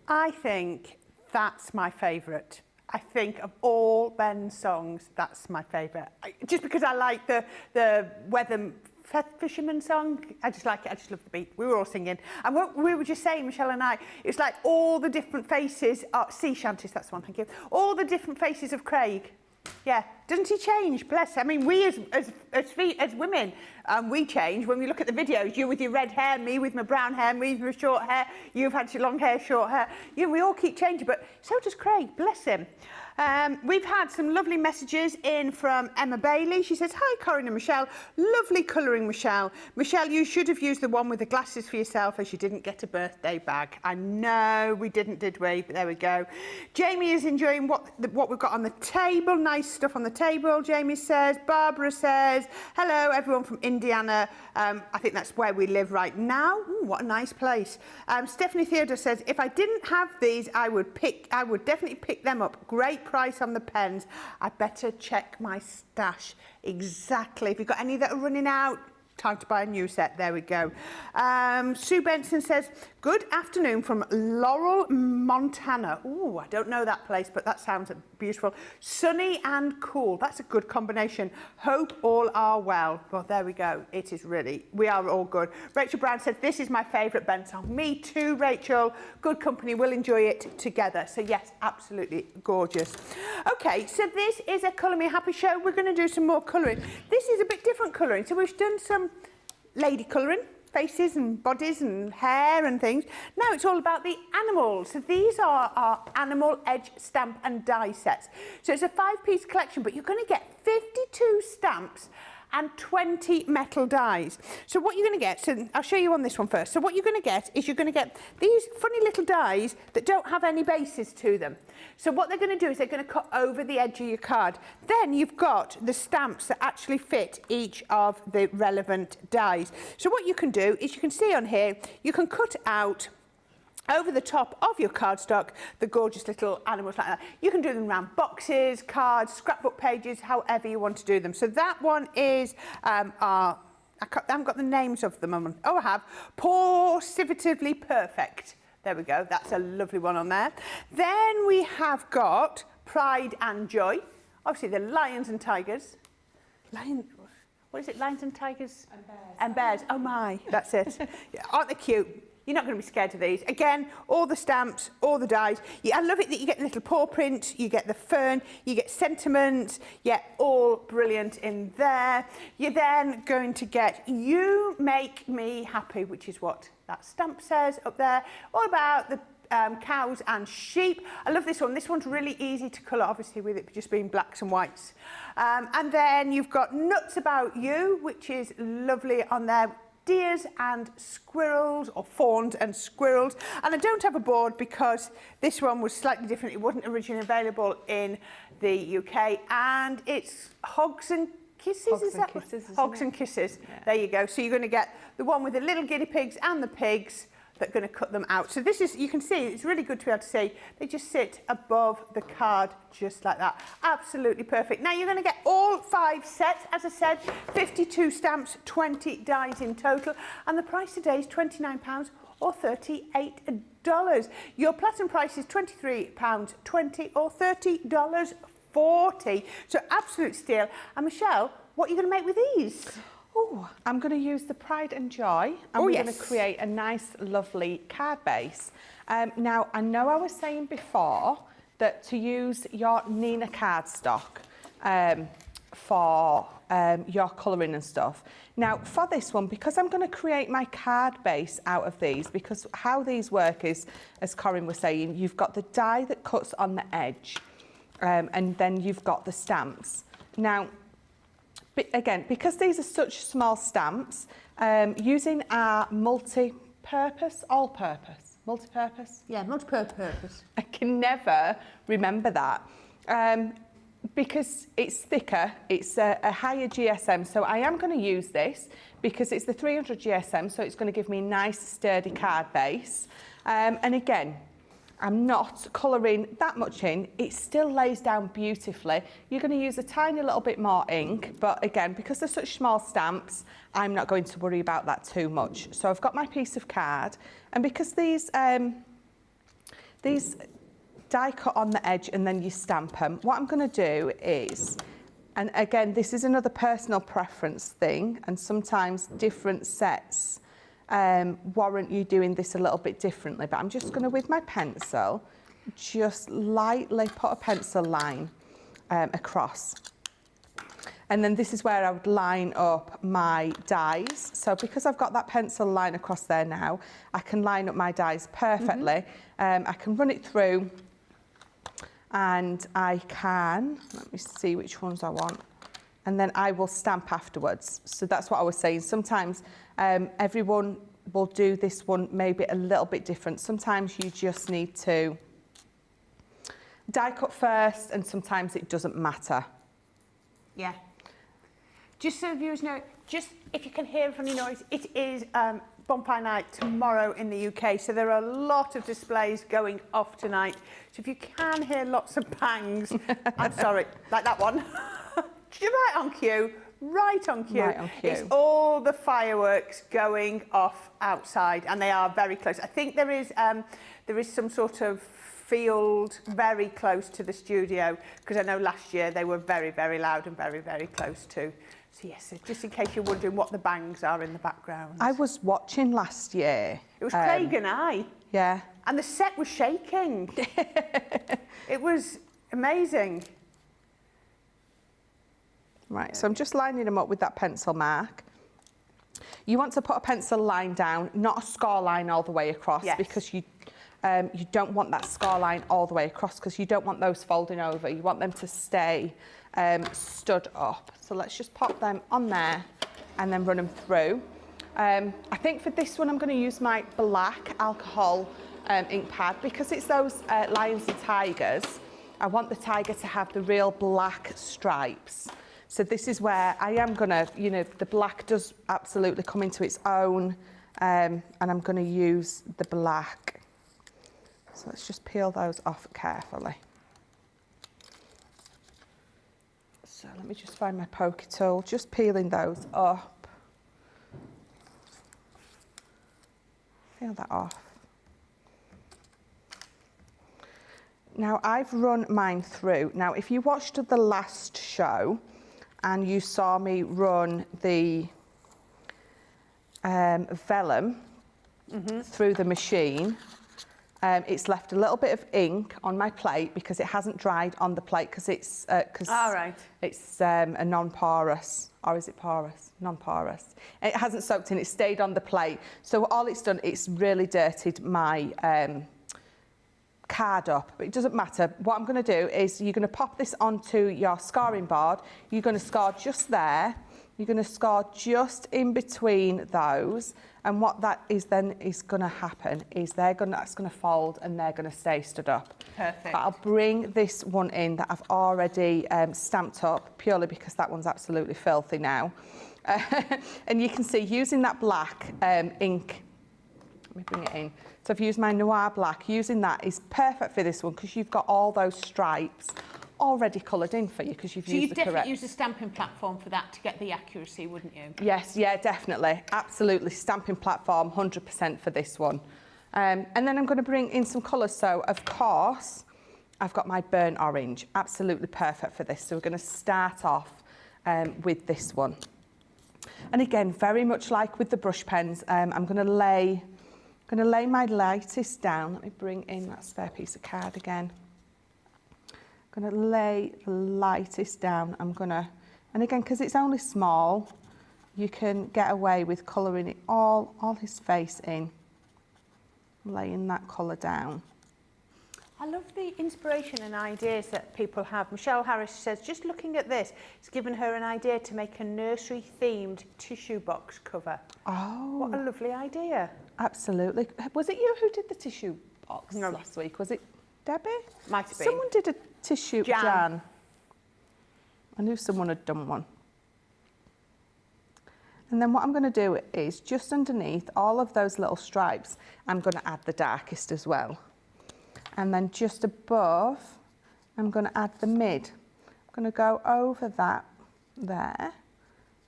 I think that's my favourite. I think of all Ben's songs, that's my favourite. Just because I like the weather fisherman song? I just like it. I just love the beat. We were all singing. And what we were just saying, Michelle and I, it's like all the different faces, sea shanties, that's the one, thank you. All the different faces of Craig. Yeah, doesn't he change? Bless. I mean, we as women, we change. When we look at the videos, you with your red hair, me with my brown hair, me with my short hair, you've had your long hair, short hair. You know, we all keep changing, but so does Craig, bless him. We've had some lovely messages in from Emma Bailey. She says, hi, Corrine and Michelle. Lovely colouring, Michelle. Michelle, you should have used the one with the glasses for yourself as you didn't get a birthday bag. I know we didn't, did we? But there we go. Jamie is enjoying what we've got on the table. Nice stuff on the table, Jamie says. Barbara says, hello, everyone from Indiana. I think that's where we live right now. Ooh, what a nice place. Stephanie Theodore says, if I didn't have these, I would definitely pick them up. Great price on the pens. I better check my stash. Exactly. If you've got any that are running out, time to buy a new set. There we go. Sue Benson says, good afternoon from Laurel, Montana. Ooh, I don't know that place, but that sounds beautiful. Sunny and cool. That's a good combination. Hope all are well. Well, there we go. It is really, we are all good. Rachel Brown said, this is my favourite Ben song. Me too, Rachel. Good company. We'll enjoy it together. So yes, absolutely gorgeous. Okay, so this is a Colour Me Happy show. We're going to do some more colouring. This is a bit different colouring. So we've done some lady colouring, faces and bodies and hair and things. Now it's all about the animals. So these are our animal edge stamp and die sets. So it's a 5-piece collection, but you're going to get 52 stamps and 20 metal dies. So what you're going to get, so I'll show you on this one first. So what you're going to get is you're going to get these funny little dies that don't have any bases to them. So what they're going to do is they're going to cut over the edge of your card. Then you've got the stamps that actually fit each of the relevant dies. So what you can do is you can see on here, you can cut out over the top of your cardstock the gorgeous little animals like that. You can do them around boxes, cards, scrapbook pages, however you want to do them. So that one is I haven't got the names of them. Oh, I have. Positively Perfect. There we go. That's a lovely one on there. Then we have got Pride and Joy. Obviously, the lions and tigers. What is it? Lions and tigers? And bears. And bears. Oh, my. That's it. Yeah, aren't they cute? You're not going to be scared of these. Again, all the stamps, all the dies. Yeah, I love it that you get the little paw print, you get the fern, you get sentiment. Yeah, all brilliant in there. You're then going to get You Make Me Happy, which is what that stamp says up there. All about the cows and sheep. I love this one. This one's really easy to colour, obviously, with it just being blacks and whites. And then you've got Nuts About You, which is lovely on there. Deers and squirrels, or fawns and squirrels. And I don't have a board because this one was slightly different. It wasn't originally available in the UK. And it's Hogs and Kisses, Hogs and Kisses. Yeah. There you go. So you're going to get the one with the little guinea pigs and the pigs that are going to cut them out. So this is, you can see, it's really good to be able to see. They just sit above the card just like that. Absolutely perfect. Now you're going to get all 5 sets. As I said, 52 stamps, 20 dies in total. And the price today is £29 or $38. Your platinum price is £23.20 or $30.40. So absolute steal. And Michelle, what are you going to make with these? Oh, I'm going to use the Pride and Joy, and we're going to create a nice, lovely card base. Now, I know I was saying before that to use your Nina cardstock for your colouring and stuff. Now, for this one, because I'm going to create my card base out of these, because how these work is, as Corrine was saying, you've got the die that cuts on the edge, and then you've got the stamps. Now, again, because these are such small stamps, using our multi-purpose, all-purpose, multi-purpose? Yeah, multi-purpose. I can never remember that. Because it's thicker, it's a higher GSM, so I am going to use this because it's the 300 GSM, so it's going to give me a nice sturdy card base. And again, I'm not colouring that much in, it still lays down beautifully. You're going to use a tiny little bit more ink, but again, because they're such small stamps, I'm not going to worry about that too much. So I've got my piece of card, and because these die cut on the edge and then you stamp them, what I'm going to do is And again, this is another personal preference thing, and sometimes different sets warrant you doing this a little bit differently. But I'm just going to, with my pencil, just lightly put a pencil line across. And then this is where I would line up my dies. So because I've got that pencil line across there now, I can line up my dies perfectly. I can run it through, and I can, let me see which ones I want, and then I will stamp afterwards. So that's what I was saying. Sometimes everyone will do this one maybe a little bit different. Sometimes you just need to die cut first, and sometimes it doesn't matter. Yeah. Just so viewers know, just if you can hear a funny noise, it is bonfire night tomorrow in the UK, so there are a lot of displays going off tonight. So if you can hear lots of bangs, I'm sorry, like that one, right on cue, right on cue. Right on cue. It's all the fireworks going off outside, and they are very close. I think there is some sort of field very close to the studio, because I know last year they were very, very loud and very, very close too. So yes, just in case you're wondering what the bangs are in the background. I was watching last year. It was Craig and I. Yeah. And the set was shaking. It was amazing. Right, so I'm just lining them up with that pencil mark. You want to put a pencil line down, not a score line all the way across, yes, because you don't want that score line all the way across, because you don't want those folding over. You want them to stay stood up. So let's just pop them on there and then run them through. I think for this one I'm going to use my black alcohol ink pad, because it's those lions and tigers. I want the tiger to have the real black stripes. So this is where I am going to, you know, the black does absolutely come into its own, and I'm going to use the black. So let's just peel those off carefully. So let me just find my pokey tool, just peeling those up. Peel that off. Now I've run mine through. Now if you watched the last show and you saw me run the vellum through the machine, it's left a little bit of ink on my plate because it hasn't dried on the plate, because it's it's a non-porous, or is it porous? Non-porous. It hasn't soaked in, it stayed on the plate. So all it's done, it's really dirtied my card up, but it doesn't matter. What I'm going to do is you're going to pop this onto your scoring board. You're going to score just there. You're going to score just in between those, and what that is then is going to happen is that's going to fold and they're going to stay stood up. Perfect. But I'll bring this one in that I've already stamped up, purely because that one's absolutely filthy now. And you can see, using that black ink, let me bring it in. So I've used my Noir Black. Using that is perfect for this one, because you've got all those stripes already coloured in for you, because you've used the correct. So you'd definitely use the stamping platform for that to get the accuracy, wouldn't you? Yes, yeah, definitely. Absolutely. Stamping platform, 100% for this one. And then I'm going to bring in some colours. So, of course, I've got my burnt orange. Absolutely perfect for this. So we're going to start off with this one. And again, very much like with the brush pens, I'm going to lay my lightest down. Let me bring in that spare piece of card again. I'm going to lay the lightest down. And again, because it's only small, you can get away with colouring it all his face in. Laying that colour down. I love the inspiration and ideas that people have. Michelle Harris says, just looking at this, it's given her an idea to make a nursery-themed tissue box cover. Oh. What a lovely idea. Absolutely. Was it you who did the tissue box last week? Was it Debbie? Might have been. Someone did a tissue, Jan. I knew someone had done one. And then what I'm going to do is, just underneath all of those little stripes, I'm going to add the darkest as well. And then just above, I'm going to add the mid. I'm going to go over that there,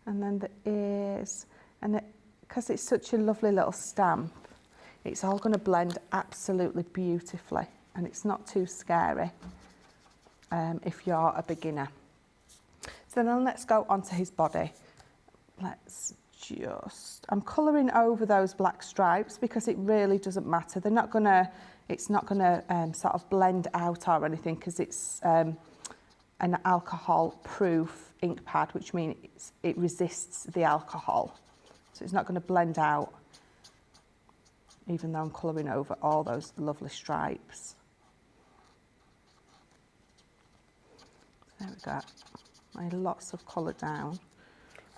and then the ears, and because it's such a lovely little stamp, it's all going to blend absolutely beautifully, and it's not too scary if you're a beginner. So then let's go onto his body. I'm colouring over those black stripes because it really doesn't matter. It's not gonna sort of blend out or anything because it's an alcohol-proof ink pad, which means it resists the alcohol. So it's not going to blend out, even though I'm colouring over all those lovely stripes. There we go. Lots of colour down.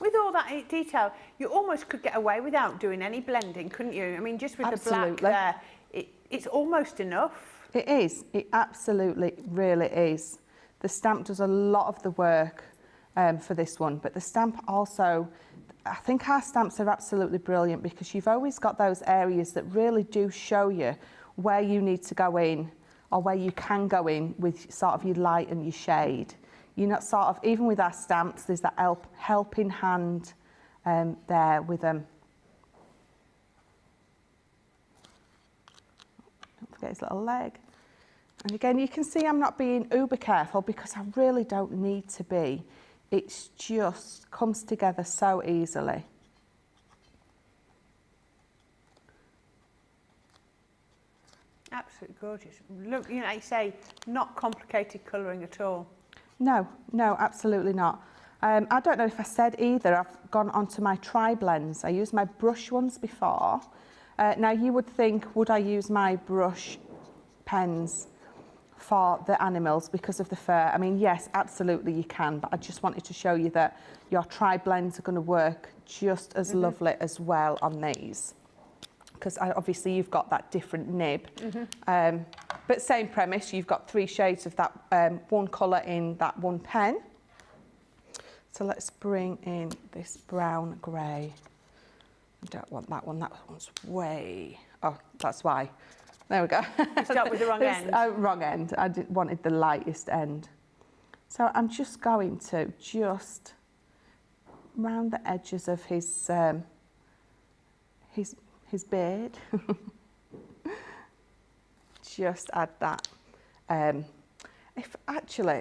With all that detail, you almost could get away without doing any blending, couldn't you? I mean, just with Absolutely. the black there, it's almost enough. It is. It absolutely, really is. The stamp does a lot of the work for this one, but the stamp also, I think our stamps are absolutely brilliant because you've always got those areas that really do show you where you need to go in or where you can go in with sort of your light and your shade. You're not sort of, even with our stamps, there's that helping hand there with them. Don't forget his little leg. And again, you can see I'm not being uber careful because I really don't need to be. It just comes together so easily. Absolutely gorgeous. Look, you know, like you say, not complicated colouring at all. No, absolutely not. I don't know if I said either, I've gone onto my Triblends. I used my brush ones before. Now you would think, would I use my brush pens for the animals because of the fur? I mean, yes, absolutely you can, but I just wanted to show you that your Triblends are going to work just as lovely as well on these. Because obviously you've got that different nib. But same premise, you've got 3 shades of that one colour in that one pen. So let's bring in this brown grey. I don't want that one, that one's way... Oh, that's why. There we go. You start with the wrong end. Wrong end. I wanted the lightest end. So I'm just going to round the edges of his beard. Just add that.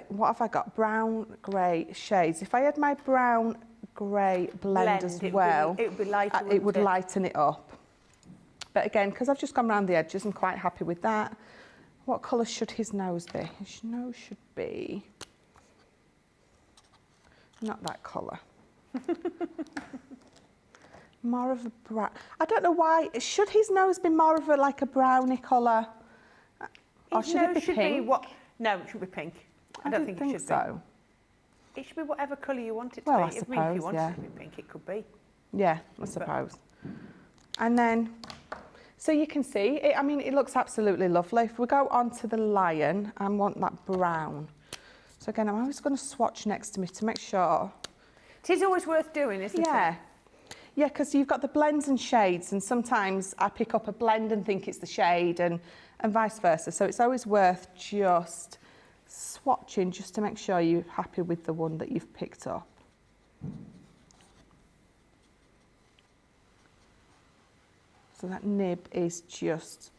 What have I got? Brown, grey shades. If I had my brown, grey blend as well, it would be lighter, it would lighten it up. But again, because I've just gone around the edges, I'm quite happy with that. What colour should his nose be? His nose should be not that colour. More of a brown. I don't know why. Should his nose be more of a browny colour? Or should it be pink? No, it should be pink. I don't think it should so. Be. It should be whatever colour you want it to Well, be. I suppose, if you want it to be pink, it could be. Yeah, I suppose. And then, so you can see, it looks absolutely lovely. If we go on to the lion, I want that brown. So again, I'm always going to swatch next to me to make sure. It is always worth doing, isn't it? Yeah, because you've got the blends and shades, and sometimes I pick up a blend and think it's the shade, and vice versa. So it's always worth just swatching just to make sure you're happy with the one that you've picked up. So that nib is just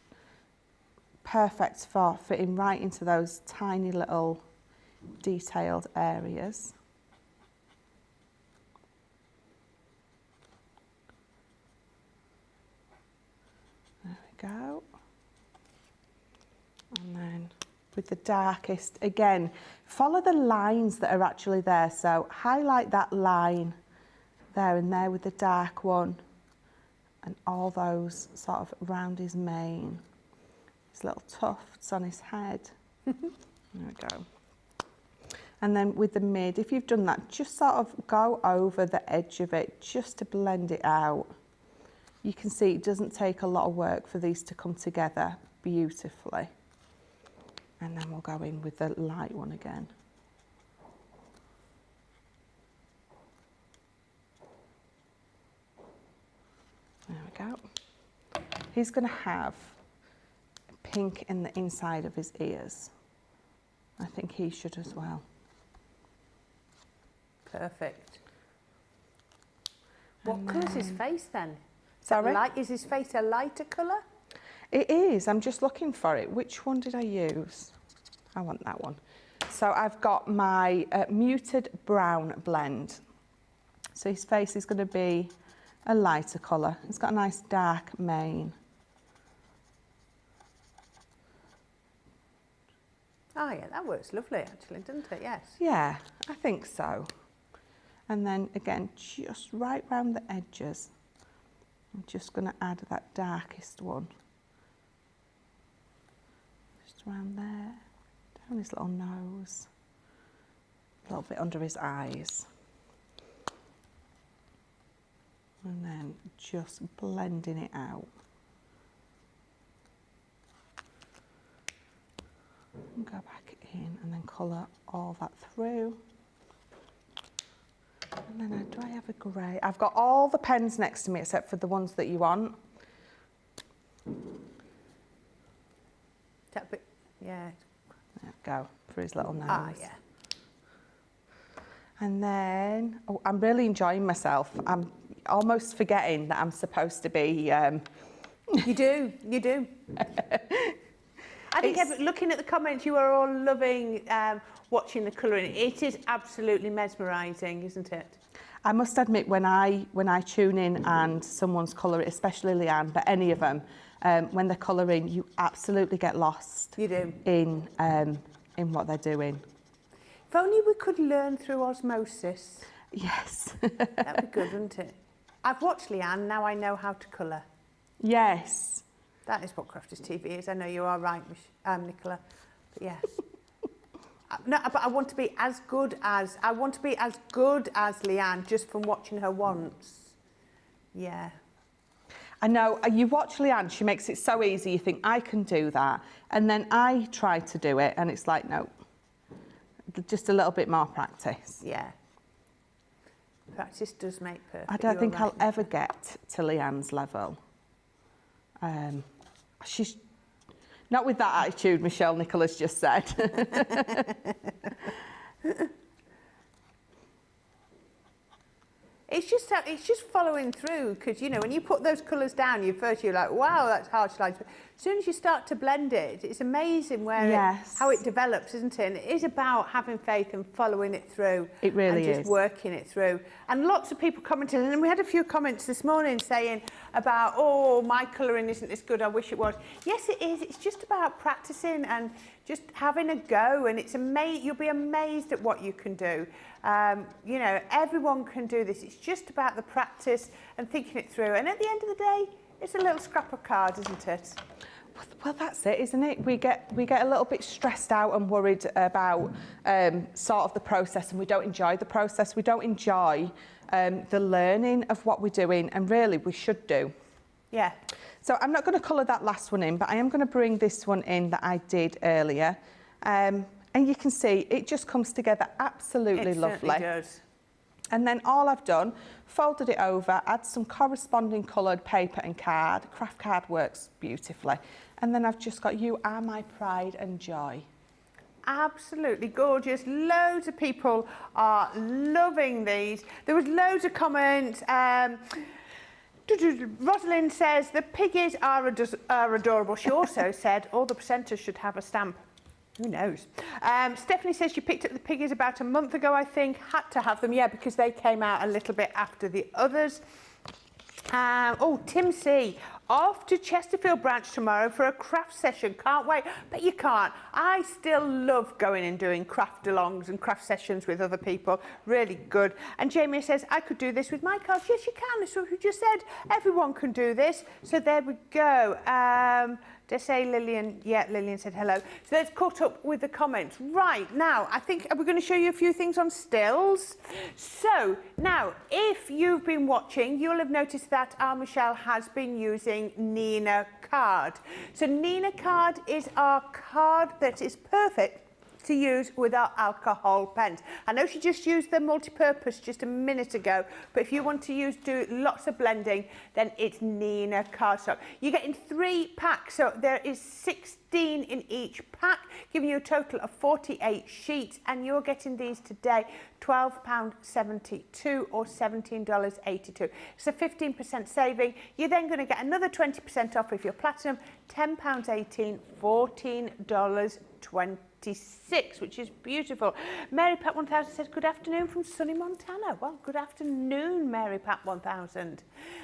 perfect for fitting right into those tiny little detailed areas. There we go. And then with the darkest, again, follow the lines that are actually there. So highlight that line there and there with the dark one. And all those sort of around his mane, his little tufts on his head. There we go. And then with the mid, if you've done that, just sort of go over the edge of it just to blend it out. You can see it doesn't take a lot of work for these to come together beautifully. And then we'll go in with the light one again. There we go. He's going to have pink in the inside of his ears. I think he should as well. Perfect. What colour's his face then? Sorry? Is his face a lighter colour? It is. I'm just looking for it. Which one did I use? I want that one. So I've got my muted brown blend. So his face is going to be a lighter colour. It's got a nice dark mane. Oh yeah, that works lovely actually, doesn't it? Yes. Yeah, I think so. And then again, just right round the edges, I'm just going to add that darkest one. Just around there, down his little nose, a little bit under his eyes. And then just blending it out. And go back in and then colour all that through. And then do I have a grey? I've got all the pens next to me except for the ones that you want. That bit, yeah. There we go, for his little nose. Ah, yeah. And then, oh, I'm really enjoying myself. I'm almost forgetting that I'm supposed to be... You do, you do. I think looking at the comments, you are all loving watching the colouring. It is absolutely mesmerising, isn't it? I must admit, when I tune in and someone's colouring, especially Leanne, but any of them, when they're colouring, you absolutely get lost. You do. In what they're doing. If only we could learn through osmosis. Yes. That'd be good, wouldn't it? I've watched Leanne, now I know how to colour. Yes. That is what Crafters TV is. I know you are right, Nicola. But yes. No, but I want to be as good as Leanne just from watching her once. Yeah. I know, you watch Leanne, she makes it so easy, you think, I can do that. And then I try to do it, and it's like, no, just a little bit more practice. Yeah. Practice does make perfect. I don't think I'll ever get to Leanne's level. She's not with that attitude Michelle Nicola's just said. It's just following through, because you know when you put those colours down, you're like, wow, that's harsh lines. But as soon as you start to blend it, it's amazing how it develops, isn't it? And it is about having faith and following it through. It really and just working it through. And lots of people commented, and we had a few comments this morning saying about, oh, my colouring isn't as good, I wish it was. Yes, it is. It's just about practicing and just having a go, and it's you'll be amazed at what you can do. You know, everyone can do this. It's just about the practice and thinking it through. And at the end of the day, it's a little scrap of card, isn't it? Well, that's it, isn't it? We get a little bit stressed out and worried about sort of the process, and we don't enjoy the process. We don't enjoy the learning of what we're doing, and really we should do. Yeah. So I'm not going to colour that last one in, but I am going to bring this one in that I did earlier. And you can see it just comes together absolutely lovely. It does. And then all I've done, folded it over, add some corresponding coloured paper and card. Craft card works beautifully. And then I've just got You Are My Pride and Joy. Absolutely gorgeous. Loads of people are loving these. There was loads of comments. Rosalind says the piggies are adorable. She also said all the presenters should have a stamp. Who knows? Stephanie says she picked up the piggies about a month ago, I think. Had to have them, yeah, because they came out a little bit after the others. Oh, Tim C. Off to Chesterfield branch tomorrow for a craft session. Can't wait. But you can't. I still love going and doing craft alongs and craft sessions with other people. Really good. And Jamie says, I could do this with my cards. Yes, you can. That's what we just said. Everyone can do this. So there we go. Did I say Lillian? Yeah, Lillian said hello. So let's caught up with the comments. Right, now, I think we're going to show you a few things on stills. So, now, if you've been watching, you'll have noticed that our Michelle has been using Nina Card. So Nina Card is our card that is perfect to use with our alcohol pens. I know she just used the multi-purpose just a minute ago, but if you want to do lots of blending, then it's Nina cardstock. You're getting 3 packs, so there is 16 in each pack, giving you a total of 48 sheets, and you're getting these today, £12.72 or $17.82. It's a 15% saving. You're then going to get another 20% off if you're platinum, £10.18, $14.20. which is beautiful. Mary Pat 1000 says, good afternoon from sunny Montana. Well, good afternoon, Mary Pat 1000.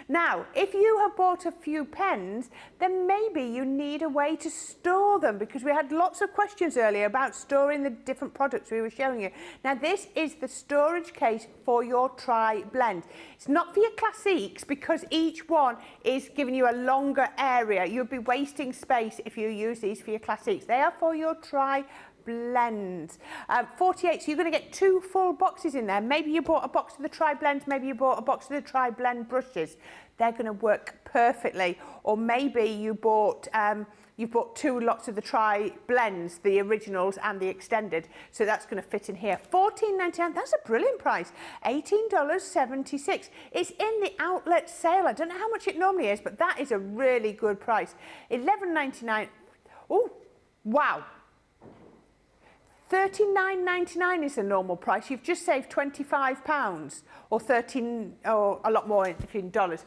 Now, if you have bought a few pens, then maybe you need a way to store them, because we had lots of questions earlier about storing the different products we were showing you. Now, this is the storage case for your Triblend. It's not for your classiques, because each one is giving you a longer area. You'll be wasting space if you use these for your classiques. They are for your Triblends. 48, so you're going to get 2 full boxes in there. Maybe you bought a box of the Triblends, maybe you bought a box of the Triblend brushes. They're going to work perfectly. Or maybe you bought you've bought 2 lots of the Triblends, the originals and the extended, so that's going to fit in here. $14.99, that's a brilliant price. $18.76. It's in the outlet sale. I don't know how much it normally is, but that is a really good price. $11.99. Oh, wow. $39.99 is the normal price. You've just saved £25 or 13, or a lot more if in dollars.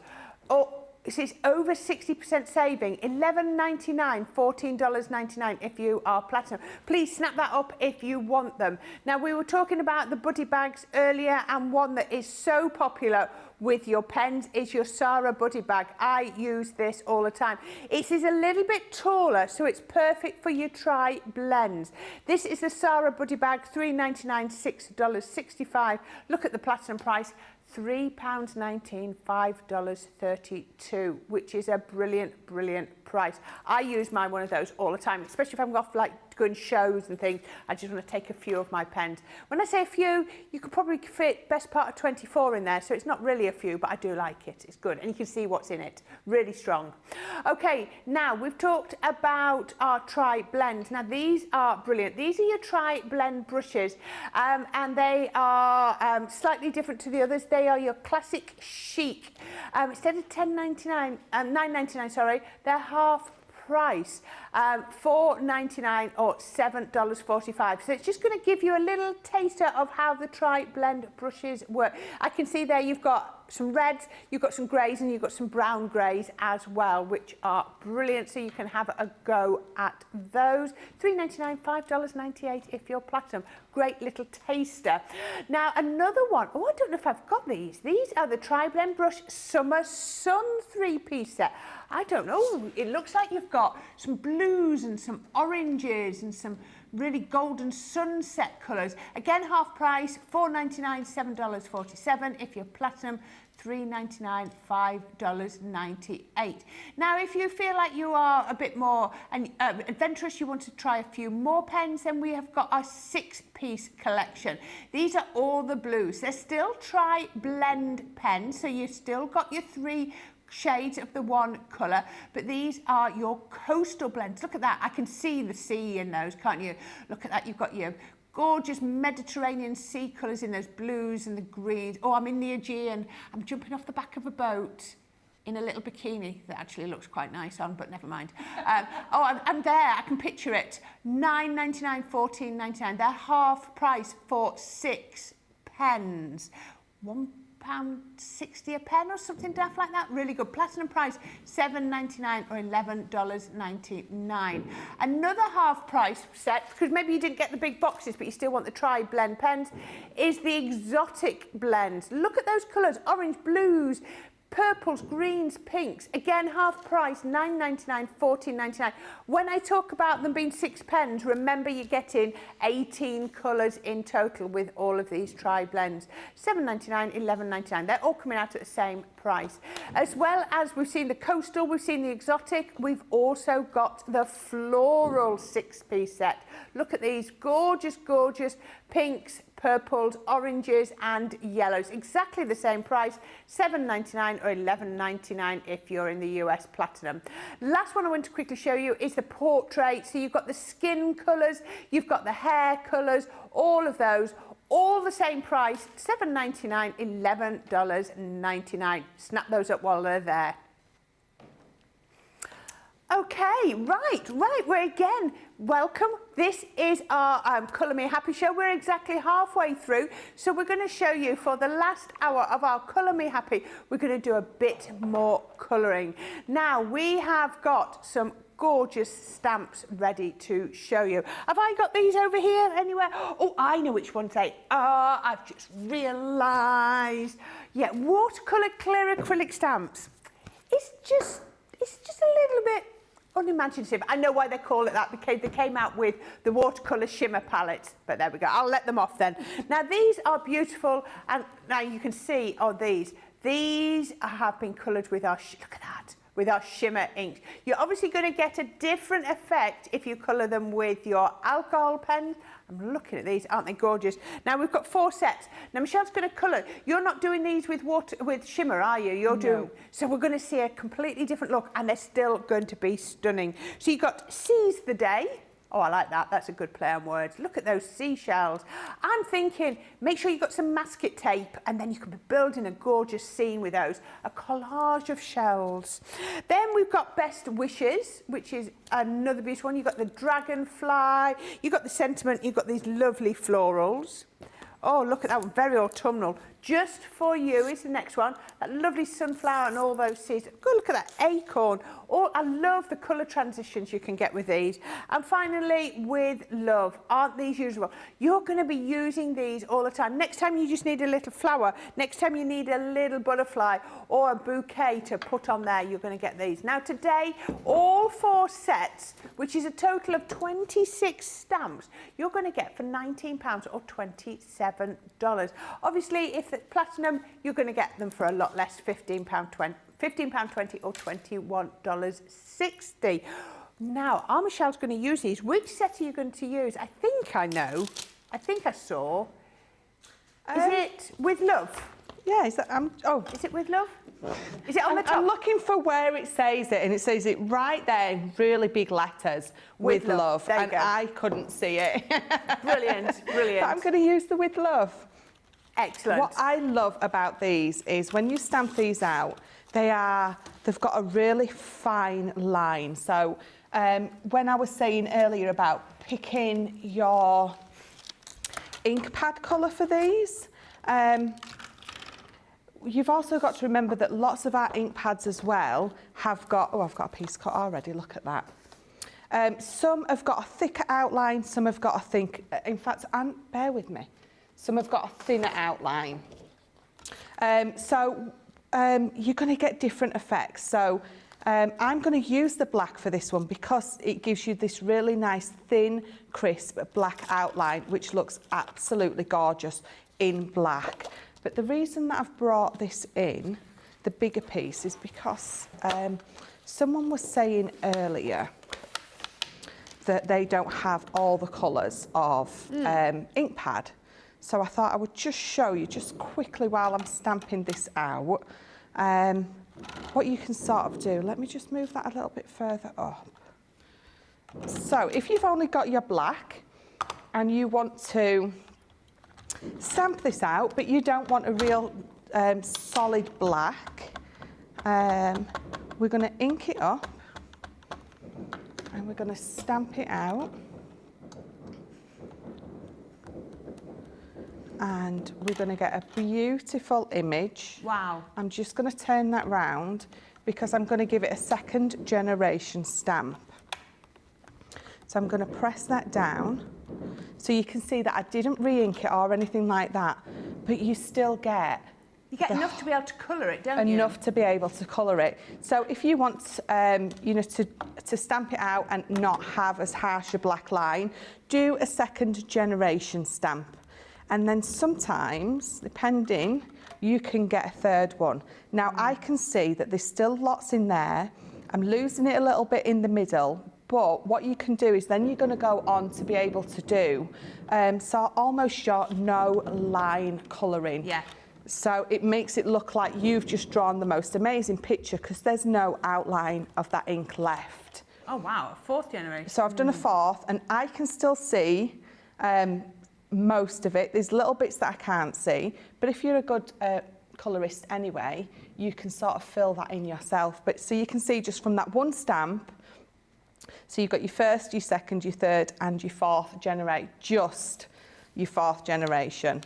Or it's over 60% saving. $11.99, $14.99 if you are platinum. Please snap that up if you want them. Now, we were talking about the buddy bags earlier, and one that is so popular with your pens is your Sarah buddy bag. I use this all the time. It is a little bit taller, so it's perfect for your Triblends. This is the Sarah buddy bag, $3.99, $6.65. Look at the platinum price. £3.19, $5.32, which is a brilliant, brilliant price. I use one of those all the time, especially if I'm off like going shows and things. I just want to take a few of my pens. When I say a few, you could probably fit best part of 24 in there, so it's not really a few, but I do like it. It's good, and you can see what's in it. Really strong. Okay, now we've talked about our Triblend. Now these are brilliant. These are your Triblend brushes, and they are slightly different to the others. They are your classic chic. Instead of $9.99, sorry, they're half price, $4.99 or $7.45. So it's just going to give you a little taster of how the Triblend brushes work. I can see there you've got some reds, you've got some greys, and you've got some brown greys as well, which are brilliant, so you can have a go at those. $3.99, $5.98 if you're platinum. Great little taster. Now, another one, oh, I don't know if I've got these. These are the Triblend Brush Summer Sun 3-piece set. I don't know, it looks like you've got some blues and some oranges and some really golden sunset colours. Again, half price, $4.99, $7.47 if you're platinum, $3.99, $5.98. Now, if you feel like you are a bit more adventurous, you want to try a few more pens, then we have got our 6-piece collection. These are all the blues. They're still Triblend pens, so you've still got your 3 shades of the one colour, but these are your coastal blends. Look at that, I can see the sea in those, can't you? Look at that, you've got your gorgeous Mediterranean sea colours in those blues and the greens. Oh, I'm in the Aegean, I'm jumping off the back of a boat in a little bikini that actually looks quite nice on, but never mind. I'm there, I can picture it. $9.99, $14.99, they're half price for 6 pens. £1.60 a pen or something daft like that. Really good. Platinum price, $7.99 or $11.99. Another half price set, because maybe you didn't get the big boxes, but you still want the Triblend pens, is the exotic blends. Look at those colours, orange, blues, purples, greens, pinks. Again, half price, $9.99, $14.99. When I talk about them being 6 pens, remember you're getting 18 colours in total with all of these Triblends. $7.99, $11.99. They're all coming out at the same price. As well as we've seen the coastal, we've seen the exotic, we've also got the floral 6-piece set. Look at these gorgeous, gorgeous pinks, purples, oranges and yellows. Exactly the same price, $7.99 or $11.99 if you're in the US Platinum. Last one I want to quickly show you is the portrait. So you've got the skin colours, you've got the hair colours, all of those, all the same price, $7.99, $11.99. Snap those up while they're there. Okay, right, we're again, welcome. This is our Colour Me Happy show. We're exactly halfway through, so we're going to show you for the last hour of our Colour Me Happy, we're going to do a bit more colouring. Now, we have got some gorgeous stamps ready to show you. Have I got these over here anywhere? Oh, I know which ones they are. I've just realised. Yeah, watercolour clear acrylic stamps. It's just a little bit unimaginative. I know why they call it that, because they came out with the watercolour shimmer palettes, but there we go. I'll let them off then. Now these are beautiful, and now you can see these have been coloured with our, look at that, with our shimmer inks. You're obviously going to get a different effect if you colour them with your alcohol pens. I'm looking at these, aren't they gorgeous? Now we've got 4 sets. Now Michelle's going to colour. You're not doing these with shimmer, are you? You're doing. So we're going to see a completely different look, and they're still going to be stunning. So you've got Seize the Day. Oh, I like that. That's a good play on words. Look at those seashells. I'm thinking, make sure you've got some masking tape, and then you can be building a gorgeous scene with those. A collage of shells. Then we've got Best Wishes, which is another beautiful one. You've got the dragonfly. You've got the sentiment. You've got these lovely florals. Oh, look at that one. Very autumnal. Just for you is the next one. That lovely sunflower and all those seeds. Good, look at that acorn. Oh, I love the colour transitions you can get with these. And finally, with love. Aren't these usable? You're going to be using these all the time. Next time you just need a little flower. Next time you need a little butterfly or a bouquet to put on there, you're going to get these. Now today, all 4 sets, which is a total of 26 stamps, you're going to get for £19 or $27. Obviously, if it's platinum, you're going to get them for a lot less, £15.20 or $21.60. Now, our Michelle's going to use these. Which set are you going to use? I think I know. I think I saw. Is it With Love? Yeah, is that, Is it With Love? Is it on the top? I'm looking for where it says it, and it says it right there in really big letters, With Love. There you and go. I couldn't see it. Brilliant, brilliant. But I'm going to use the With Love. Excellent. What I love about these is when you stamp these out, they've got a really fine line. So when I was saying earlier about picking your ink pad colour for these, you've also got to remember that lots of our ink pads as well have got, I've got a piece cut already, look at that. Some have got a thicker outline, some have got a in fact, bear with me, some have got a thinner outline. So you're going to get different effects. So I'm going to use the black for this one because it gives you this really nice, thin, crisp black outline, which looks absolutely gorgeous in black. But the reason that I've brought this in, the bigger piece, is because someone was saying earlier that they don't have all the colours of ink pad. So I thought I would just show you, just quickly while I'm stamping this out, what you can sort of do. Let me just move that a little bit further up. So if you've only got your black and you want to stamp this out, but you don't want a real solid black, we're going to ink it up and we're going to stamp it out. And we're going to get a beautiful image. Wow. I'm just going to turn that round because I'm going to give it a 2nd generation stamp. So I'm going to press that down. So you can see that I didn't re-ink it or anything like that, but you still get... You get enough to be able to colour it, don't you? Enough to be able to colour it. So if you want, you know, to stamp it out and not have as harsh a black line, do a 2nd generation stamp. And then sometimes, depending, you can get a 3rd one. Now, I can see that there's still lots in there. I'm losing it a little bit in the middle, but what you can do is then you're going to go on to be able to do so almost your no line colouring. Yeah. So it makes it look like you've just drawn the most amazing picture because there's no outline of that ink left. Oh, wow, a 4th generation. So I've done a 4th, and I can still see most of it. There's little bits that I can't see, but if you're a good colourist anyway, you can sort of fill that in yourself. But so you can see just from that one stamp, so you've got your 1st, your 2nd, your 3rd and your 4th generation, just your 4th generation.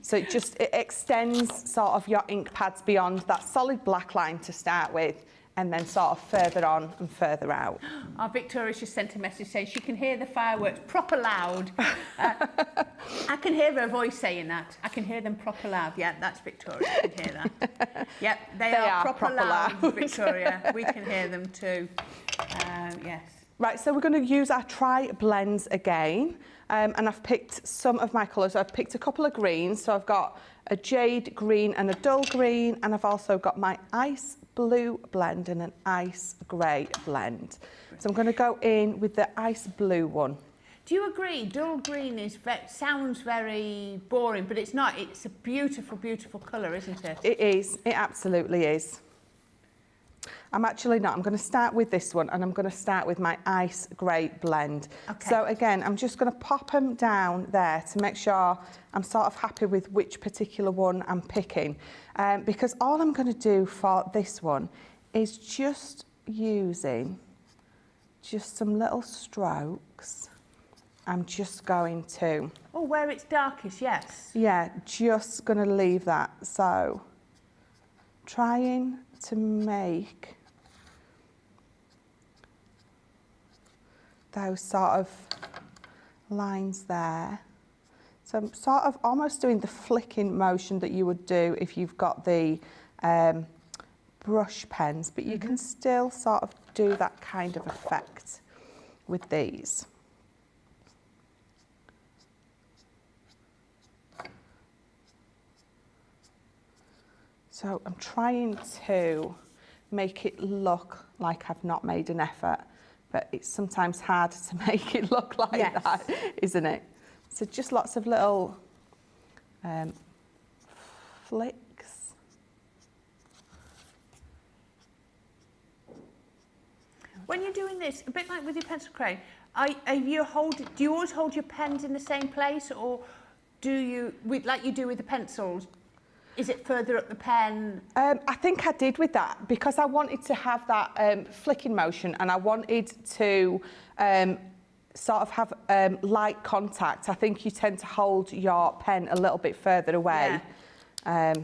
So it extends sort of your ink pads beyond that solid black line to start with, and then sort of further on and further out. Our Victoria's just sent a message saying she can hear the fireworks proper loud. I can hear her voice saying that. I can hear them proper loud. Yeah, that's Victoria. I can hear that. Yep, they are proper loud, Victoria. We can hear them too. Yes. Right, so we're going to use our tri-blends again. And I've picked some of my colours. I've picked a couple of greens. So I've got a jade green and a dull green. And I've also got my ice blue blend and an ice grey blend. So I'm going to go in with the ice blue one. Do you agree? Dull green sounds very boring, but it's not. It's a beautiful, beautiful colour, isn't it? It is. It absolutely is. I'm actually not. I'm going to start with this one, and I'm going to start with my ice grey blend. Okay. So again, I'm just going to pop them down there to make sure I'm sort of happy with which particular one I'm picking. Because all I'm going to do for this one is just using just some little strokes. I'm just going to... Oh, where it's darkest, yes. Yeah, just going to leave that. So, trying to make those sort of lines there. So I'm sort of almost doing the flicking motion that you would do if you've got the brush pens, but you can still sort of do that kind of effect with these. So I'm trying to make it look like I've not made an effort, but it's sometimes hard to make it look like that, isn't it? So just lots of little flicks. When you're doing this, a bit like with your pencil crayon, do you always hold your pens in the same place, or do you, like you do with the pencils, is it further up the pen? I think I did with that because I wanted to have that flicking motion, and I wanted to sort of have light contact. I think you tend to hold your pen a little bit further away. Yeah.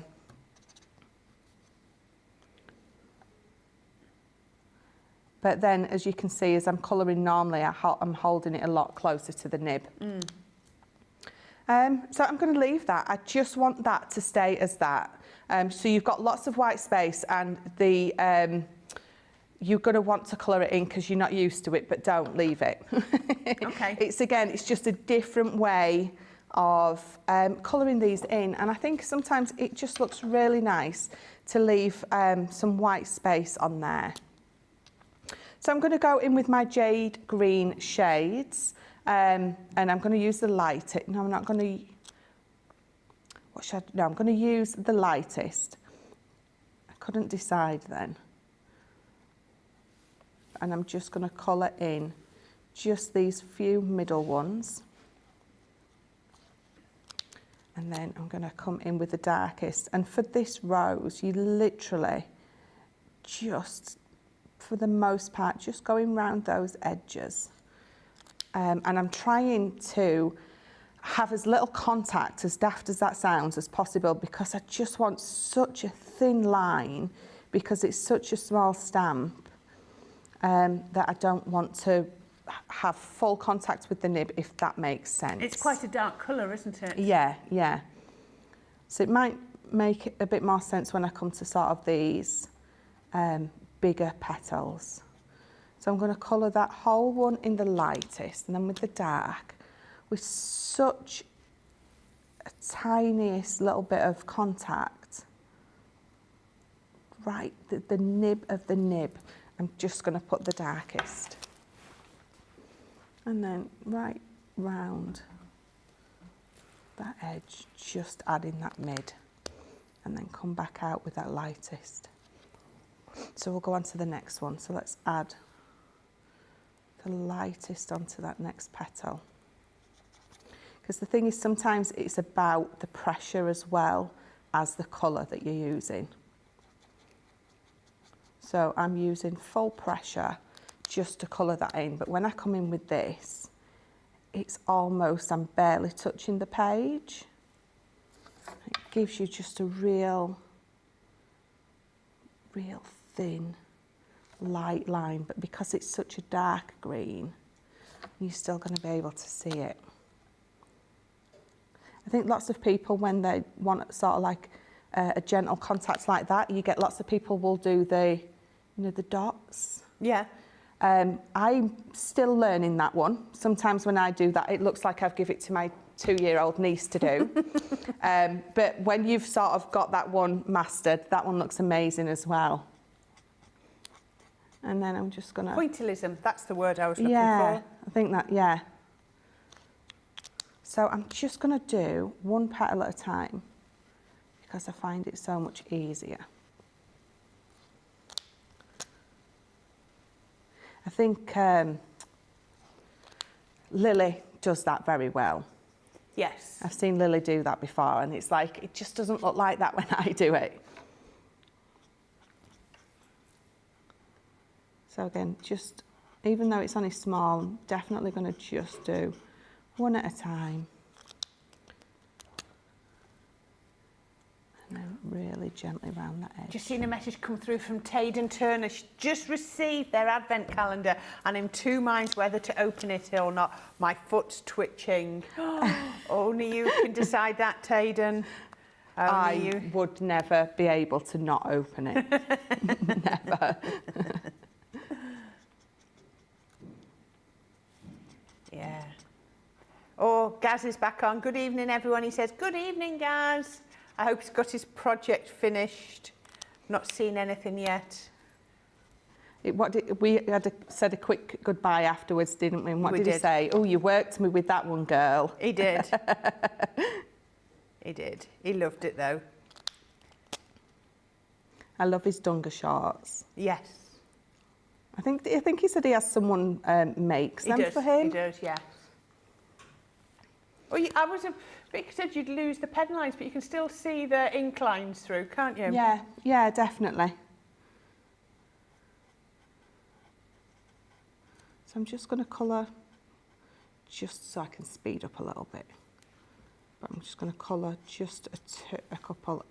But then, as you can see, as I'm colouring normally, I'm holding it a lot closer to the nib. So I'm going to leave that. I just want that to stay as that. So you've got lots of white space, and the you're going to want to colour it in because you're not used to it, but don't leave it. Okay. It's just a different way of colouring these in, and I think sometimes it just looks really nice to leave some white space on there. So I'm going to go in with my jade green shades. And I'm going to use the lighter. No, I'm not going to... What should I do? No, I'm going to use the lightest. I couldn't decide then. And I'm just going to colour in just these few middle ones. And then I'm going to come in with the darkest. And for this rose, you literally just, for the most part, just going round those edges. And I'm trying to have as little contact, as daft as that sounds, as possible, because I just want such a thin line, because it's such a small stamp, that I don't want to have full contact with the nib, if that makes sense. It's quite a dark colour, isn't it? Yeah, yeah. So it might make a bit more sense when I come to sort of these bigger petals. So I'm going to colour that whole one in the lightest, and then with the dark, with such a tiniest little bit of contact, right, the nib of the nib, I'm just going to put the darkest. And then right round that edge, just adding that mid, and then come back out with that lightest. So we'll go on to the next one. So let's add the lightest onto that next petal. Because the thing is, sometimes it's about the pressure as well as the colour that you're using. So I'm using full pressure just to colour that in, but when I come in with this, it's almost, I'm barely touching the page. It gives you just a real thin light line, but because it's such a dark green, you're still going to be able to see it. I think lots of people, when they want sort of like a gentle contact like that, you get lots of people will do the, you know, the dots. Yeah. I'm still learning that one. Sometimes when I do that, it looks like I've given it to my 2-year-old niece to do. But when you've sort of got that one mastered, that one looks amazing as well. And then I'm just gonna... Pointillism, that's the word I was looking yeah, for. I think that, yeah. So I'm just gonna do one petal at a time because I find it so much easier. I think Lily does that very well. Yes. I've seen Lily do that before, and it's like, it just doesn't look like that when I do it. So again, just, even though it's only small, I'm definitely going to just do one at a time. And then really gently round that edge. Just seen a message come through from Taden Turner. She just received their advent calendar and in two minds whether to open it or not. My foot's twitching. Only you can decide that, Taden. I would never be able to not open it. Never. Yeah. Oh, Gaz is back on. Good evening, everyone. He says, good evening, Gaz. I hope he's got his project finished. Not seen anything yet. We had said a quick goodbye afterwards, didn't we? And what did he say? Oh, you worked me with that one, girl. He did. He did. He loved it, though. I love his Dunga shorts. Yes. I think he said he has someone makes them for him. He does, yes. Well, I was a bit said you'd lose the pen lines, but you can still see the ink lines through, can't you? Yeah, yeah, definitely. So I'm just going to colour, just so I can speed up a little bit. But I'm just going to colour just a couple.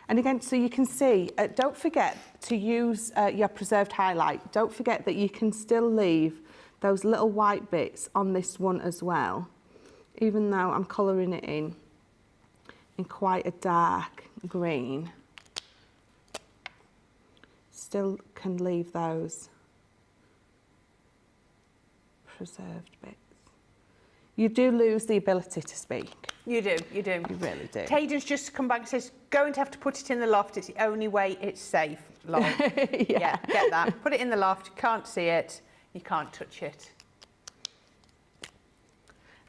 And again, so you can see, don't forget to use your preserved highlight. Don't forget that you can still leave those little white bits on this one as well, even though I'm colouring it in quite a dark green. Still can leave those preserved bits. You do lose the ability to speak. You do, you do. You really do. Taden's just come back and says, going to have to put it in the loft. It's the only way it's safe. Lol. Yeah, get that. Put it in the loft. You can't see it. You can't touch it.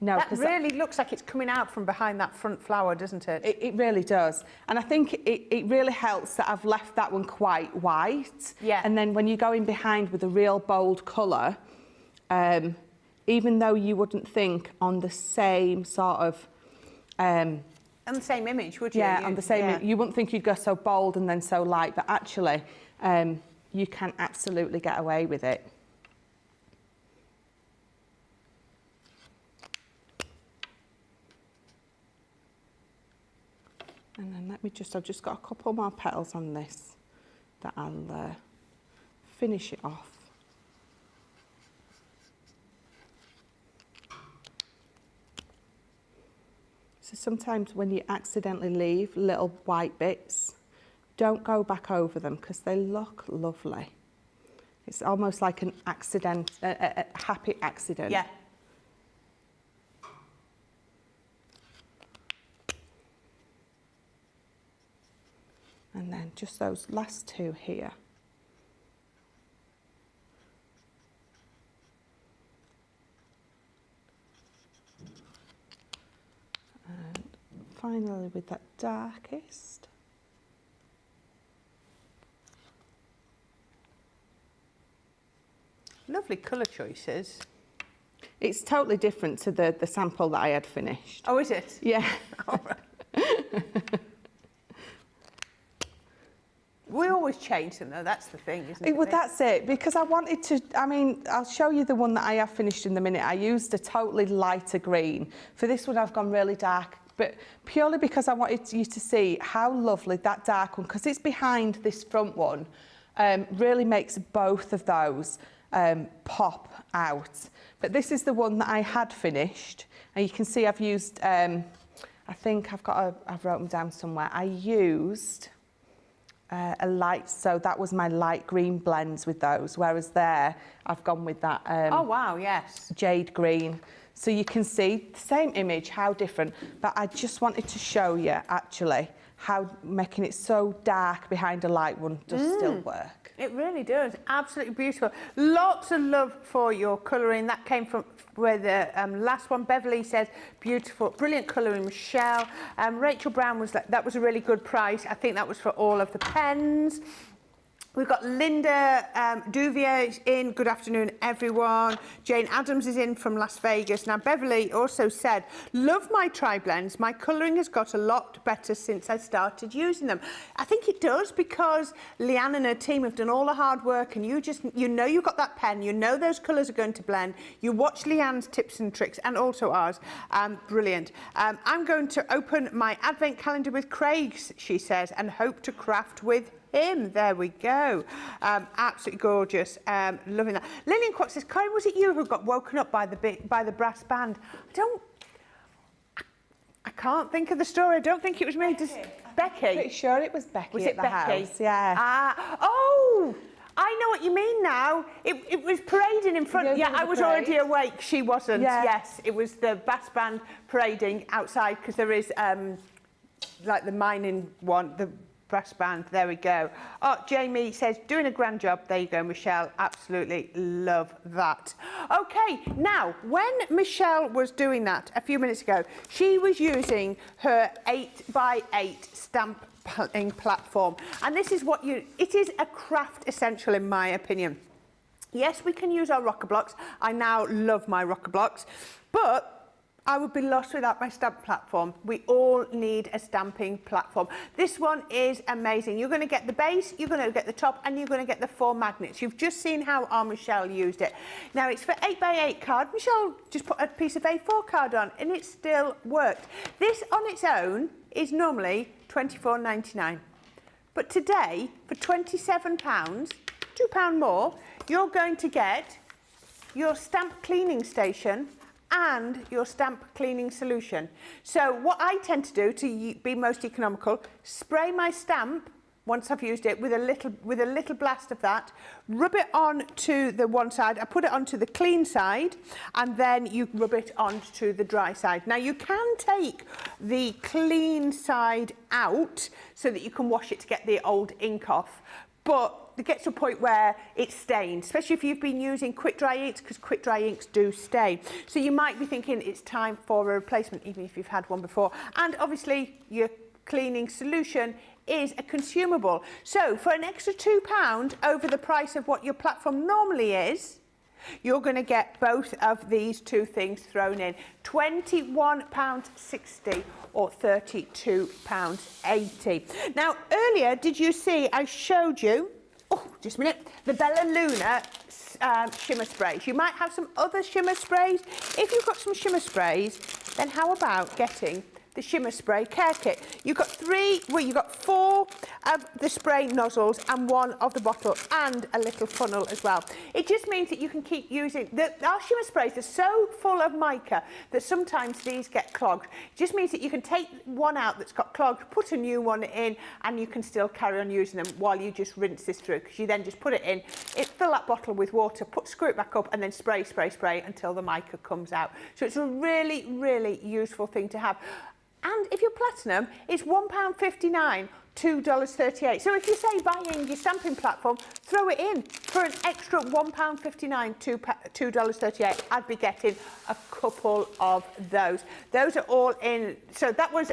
No, that really looks like it's coming out from behind that front flower, doesn't it? It really does. And I think it really helps that I've left that one quite white. Yeah. And then when you go in behind with a real bold colour, even though you wouldn't think on the same sort of... on the same image, would you? Yeah, on the same... You wouldn't think you'd go so bold and then so light, but actually you can absolutely get away with it. And then let me just, I've just got a couple more petals on this that I'll finish it off. So sometimes when you accidentally leave little white bits, don't go back over them because they look lovely. It's almost like an accident, a happy accident. Yeah. And then just those last two here. And finally with that darkest. Lovely colour choices. It's totally different to the sample that I had finished. Oh, is it? Yeah. All right. We always change them, though. That's the thing, isn't it? Well, that's it. Because I wanted to, I mean, I'll show you the one that I have finished in a minute. I used a totally lighter green. For this one, I've gone really dark, but purely because I wanted you to see how lovely that dark one, because it's behind this front one, really makes both of those pop out. But this is the one that I had finished, and you can see I've used, I think I've wrote them down somewhere. I used a light, so that was my light green blends with those, whereas there I've gone with that oh wow, yes, jade green. So you can see the same image, how different, but I just wanted to show you actually how making it so dark behind a light one does still work. It really does. Absolutely beautiful. Lots of love for your colouring. That came from where the last one. Beverly says, beautiful, brilliant colouring, Michelle. Rachel Brown was like, that was a really good price. I think that was for all of the pens. We've got Linda Duvier in. Good afternoon, everyone. Jane Adams is in from Las Vegas. Now, Beverly also said, love my tri-blends. My colouring has got a lot better since I started using them. I think it does because Leanne and her team have done all the hard work, and you know you've got that pen, you know those colours are going to blend. You watch Leanne's tips and tricks and also ours. Brilliant. I'm going to open my advent calendar with Craig's, she says, and hope to craft with him. There we go. Absolutely gorgeous. Loving that. Lillian Quat says, Corrine, was it you who got woken up by the brass band? I can't think of the story. I don't think it was me. Becky? I'm pretty sure it was Becky. Was at it the Becky? House. Yeah. Oh, I know what you mean now. It was parading in front. Yeah, I was already awake. She wasn't. Yeah. Yes, it was the brass band parading outside because there is like the mining one, the brass band. There we go. Oh, Jamie says, doing a grand job. There you go, Michelle. Absolutely love that. Okay, now, when Michelle was doing that a few minutes ago, she was using her 8x8 stamping platform. And this is what it is a craft essential in my opinion. Yes, we can use our rocker blocks. I now love my rocker blocks, but I would be lost without my stamp platform. We all need a stamping platform. This one is amazing. You're going to get the base, you're going to get the top, and you're going to get the 4 magnets. You've just seen how our Michelle used it. Now, it's for 8x8 card. Michelle just put a piece of A4 card on, and it still worked. This on its own is normally £24.99. But today, for £27, £2 more, you're going to get your stamp cleaning station and your stamp cleaning solution. So what I tend to do to be most economical, spray my stamp once I've used it with a little blast of that, rub it on to the one side, I put it onto the clean side, and then you rub it onto the dry side. Now you can take the clean side out so that you can wash it to get the old ink off, but it gets to a point where it's stained, especially if you've been using quick dry inks, because quick dry inks do stain. So you might be thinking it's time for a replacement, even if you've had one before. And obviously your cleaning solution is a consumable. So for an extra £2 over the price of what your platform normally is, you're going to get both of these two things thrown in. £21.60 or £32.80. Now, earlier, did you see I showed you, oh, just a minute, the Bella Luna shimmer sprays. You might have some other shimmer sprays. If you've got some shimmer sprays, then how about getting the shimmer spray care kit? You've got 4 of the spray nozzles and 1 of the bottle and a little funnel as well. It just means that you can keep using our shimmer sprays are so full of mica that sometimes these get clogged. It just means that you can take one out that's got clogged, put a new one in, and you can still carry on using them while you just rinse this through, because you then just put it in, fill that bottle with water, screw it back up, and then spray until the mica comes out. So it's a really, really useful thing to have. And if you're platinum, it's £1.59, $2.38. So if you say buying your stamping platform, throw it in for an extra £1.59, $2.38. I'd be getting a couple of those. Those are all in. So that was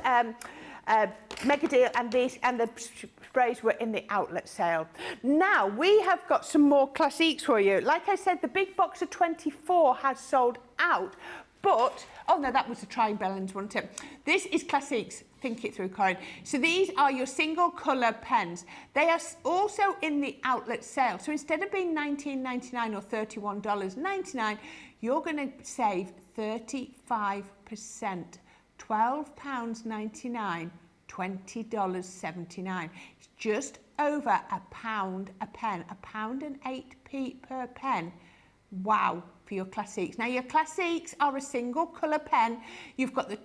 mega deal, and the sprays were in the outlet sale. Now we have got some more classiques for you. Like I said, the big box of 24 has sold out. But, oh no, that was the Triblends, wasn't it? This is Classiques. Think it through, Corrine. So these are your single colour pens. They are also in the outlet sale. So instead of being $19.99 or $31.99, you're going to save 35%, £12.99 $20.79. It's just over £1 a pen, £1.08 per pen. Wow, for your classiques. Now your classiques are a single colour pen. You've got the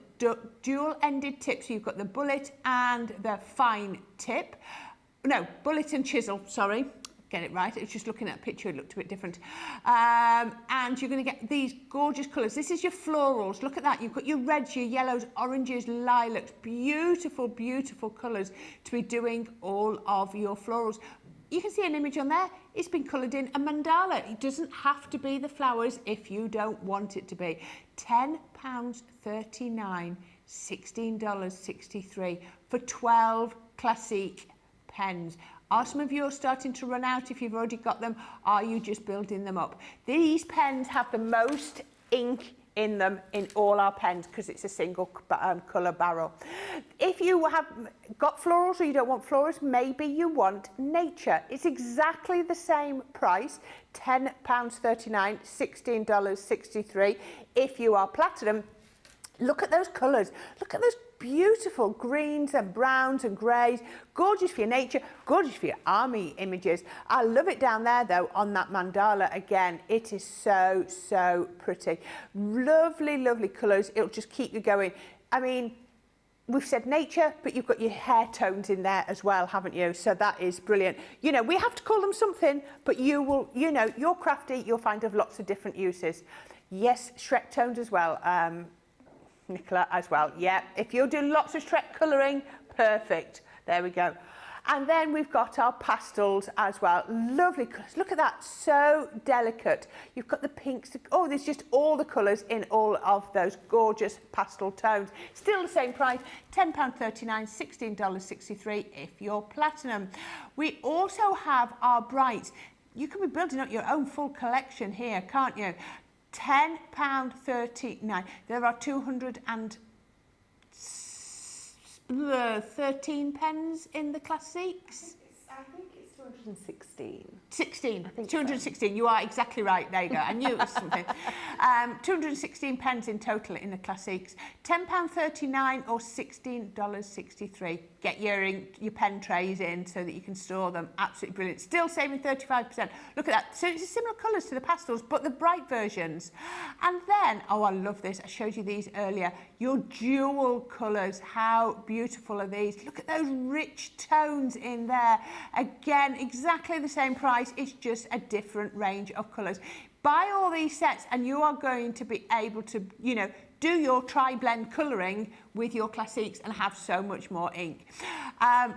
dual-ended tip, so you've got the bullet and the fine tip. No, bullet and chisel, sorry. Get it right. I was just looking at a picture, it looked a bit different. And you're going to get these gorgeous colours. This is your florals. Look at that. You've got your reds, your yellows, oranges, lilacs. Beautiful, beautiful colours to be doing all of your florals. You can see an image on there. It's been coloured in a mandala. It doesn't have to be the flowers if you don't want it to be. £10.39, $16.63 for 12 classique pens. Are some of yours starting to run out if you've already got them? Are you just building them up? These pens have the most ink in them in all our pens because it's a single colour barrel. If you have got florals or you don't want florals, maybe you want nature. It's exactly the same price, £10.39, $16.63. If you are platinum, look at those colours. Look at those beautiful greens and browns and greys. Gorgeous for your nature, gorgeous for your army images. I love it down there though on that mandala again. It is so, so pretty. Lovely, lovely colours. It'll just keep you going. I mean, we've said nature, but you've got your hair tones in there as well, haven't you? So that is brilliant. You know, we have to call them something, but you will, you know, you're crafty, you'll find of lots of different uses. Yes, Shrek tones as well. Nicola as well. Yeah, if you're doing lots of Shrek colouring, perfect. There we go. And then we've got our pastels as well. Lovely colours. Look at that, so delicate. You've got the pinks. Oh, there's just all the colours in all of those gorgeous pastel tones. Still the same price, £10.39, $16.63 if you're platinum. We also have our brights. You can be building up your own full collection here, can't you? £10.39. There are 213 pens in the classiques. I think it's 216. 16. 216. You are exactly right. There you go. I knew it was something. 216 pens in total in the classiques. £10.39 or $16.63. Get your pen trays in so that you can store them. Absolutely brilliant. Still saving 35%. Look at that. So it's similar colours to the pastels, but the bright versions. And then, oh, I love this. I showed you these earlier. Your dual colours. How beautiful are these? Look at those rich tones in there. Again, exactly the same price. It's just a different range of colours. Buy all these sets and you are going to be able to, you know, do your tri-blend colouring with your classiques and have so much more ink.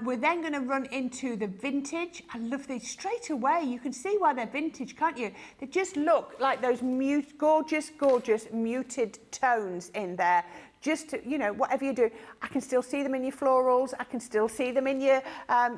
We're then going to run into the vintage. I love these straight away. You can see why they're vintage, can't you? They just look like those gorgeous, gorgeous muted tones in there. Just to, you know, whatever you do, I can still see them in your florals. I can still see them in your,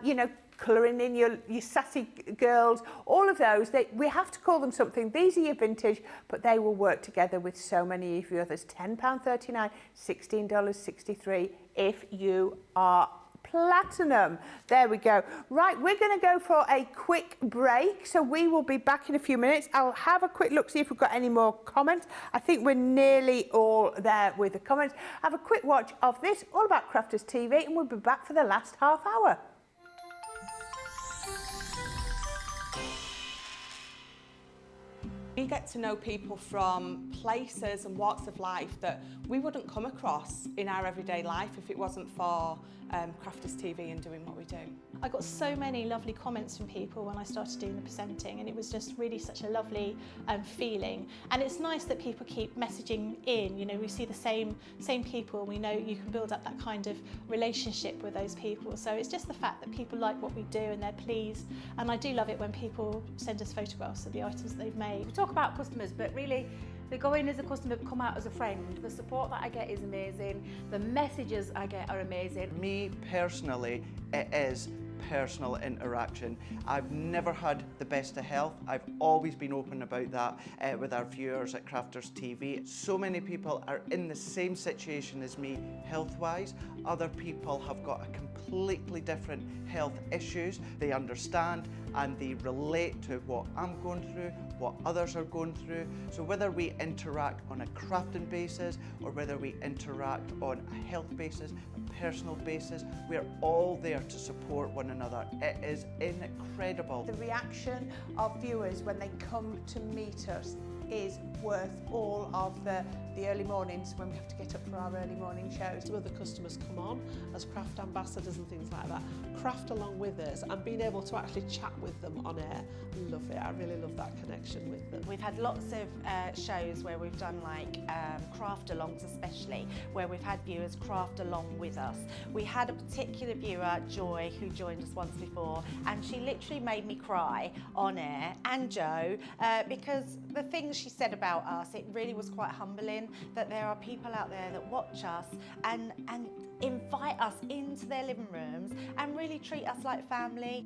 you know, colouring in your sassy girls, all of those. We have to call them something. These are your vintage, but they will work together with so many of your others. £10.39, $16.63 if you are platinum. There we go. Right, we're going to go for a quick break, so we will be back in a few minutes. I'll have a quick look, see if we've got any more comments. I think we're nearly all there with the comments. Have a quick watch of this, all about Crafters TV, and we'll be back for the last half hour. We get to know people from places and walks of life that we wouldn't come across in our everyday life if it wasn't for Crafters TV and doing what we do. I got so many lovely comments from people when I started doing the presenting, and it was just really such a lovely feeling. And it's nice that people keep messaging in. You know, we see the same people. We know you can build up that kind of relationship with those people. So it's just the fact that people like what we do and they're pleased. And I do love it when people send us photographs of the items that they've made. We talk about customers, but really they go in as a customer, come out as a friend. The support that I get is amazing. The messages I get are amazing. Me personally, it is personal interaction. I've never had the best of health. I've always been open about that with our viewers at Crafters TV. So many people are in the same situation as me health-wise. Other people have got a completely different health issues. They understand and they relate to what I'm going through, what others are going through. So whether we interact on a crafting basis or whether we interact on a health basis, a personal basis, we're all there to support one another. It is incredible. The reaction of viewers when they come to meet us is worth all of the early mornings when we have to get up for our early morning shows. Some of the customers come on as craft ambassadors and things like that, craft along with us, and being able to actually chat with them on air. Love it. I really love that connection with them. We've had lots of shows where we've done like craft alongs, especially where we've had viewers craft along with us. We had a particular viewer, Joy, who joined us once before, and she literally made me cry on air, and Joe, because the things she said about us, it really was quite humbling that there are people out there that watch us and invite us into their living rooms and really treat us like family.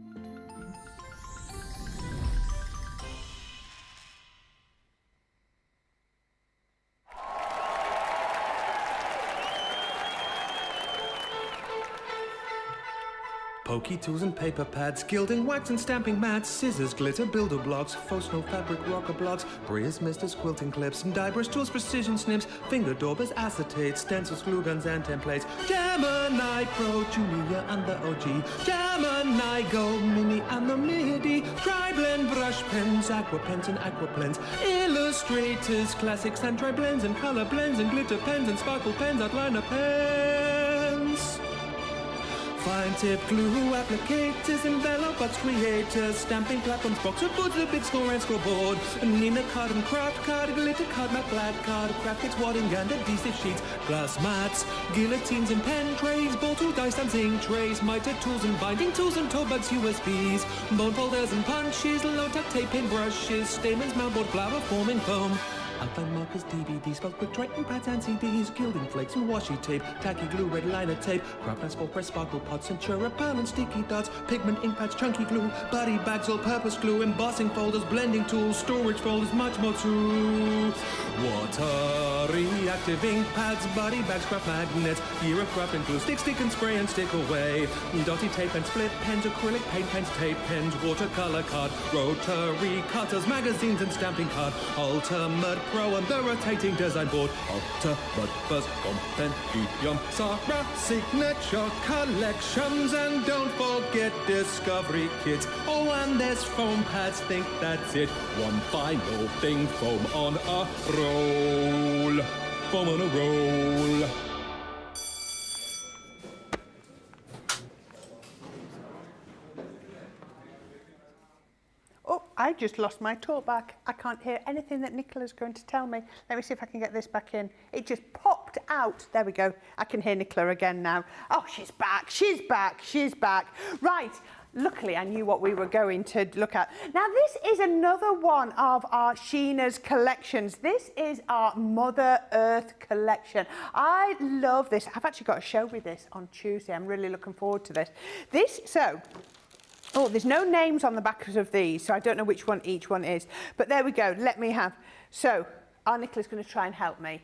Pokey tools and paper pads, gilding, wax and stamping mats, scissors, glitter, builder blocks, faux snow fabric, rocker blocks, Bria's misters, quilting clips, and die brush tools, precision snips, finger daubers, acetates, stencils, glue guns and templates, Gemini Pro, Junior and the OG, Gemini Go, Mini and the MIDI, Triblend brush pens, aqua pens and aqua blends, illustrators, classics and tri-blends and color blends and glitter pens and sparkle pens, outliner pens. Fine tip glue, applicators, envelopers, creators, stamping platforms, boxer boards, the big score and scoreboard, Nina card and craft card, glitter card, matte black card, graphics, wadding and adhesive sheets, glass mats, guillotines and pen trays, ball tool, dice and zinc trays, miter tools and binding tools and tote bags, USBs, bone folders and punches, low-tack tape, paint brushes, stamens, mountboard, flower forming foam, outline markers, DVDs, spell quick writing pads and CDs, gilding flakes and washi tape, tacky glue, red liner tape, craft and press, sparkle pots, Centura pan and sticky dots, pigment ink pads, chunky glue, body bags, all-purpose glue, embossing folders, blending tools, storage folders, much more too. Water reactive ink pads, body bags, craft magnets, year of craft and glue, stick and spray and stick away, dotty tape and split pens, acrylic paint pens, tape pens, watercolor card, rotary cutters, magazines and stamping card, ultimate Pro and the rotating design board, ultimate first compendium, Sarah signature collections, and don't forget discovery kits. Oh, and there's foam pads, think that's it. One final thing, foam on a roll, foam on a roll. Oh, I just lost my talk back. I can't hear anything that Nicola's going to tell me. Let me see if I can get this back in. It just popped out. There we go. I can hear Nicola again now. Oh, she's back. She's back. She's back. Right. Luckily, I knew what we were going to look at. Now, this is another one of our Sheena's collections. This is our Mother Earth collection. I love this. I've actually got a show with this on Tuesday. I'm really looking forward to this. Oh, there's no names on the back of these, so I don't know which one each one is. But there we go. Let me have. So, our Nicola's going to try and help me.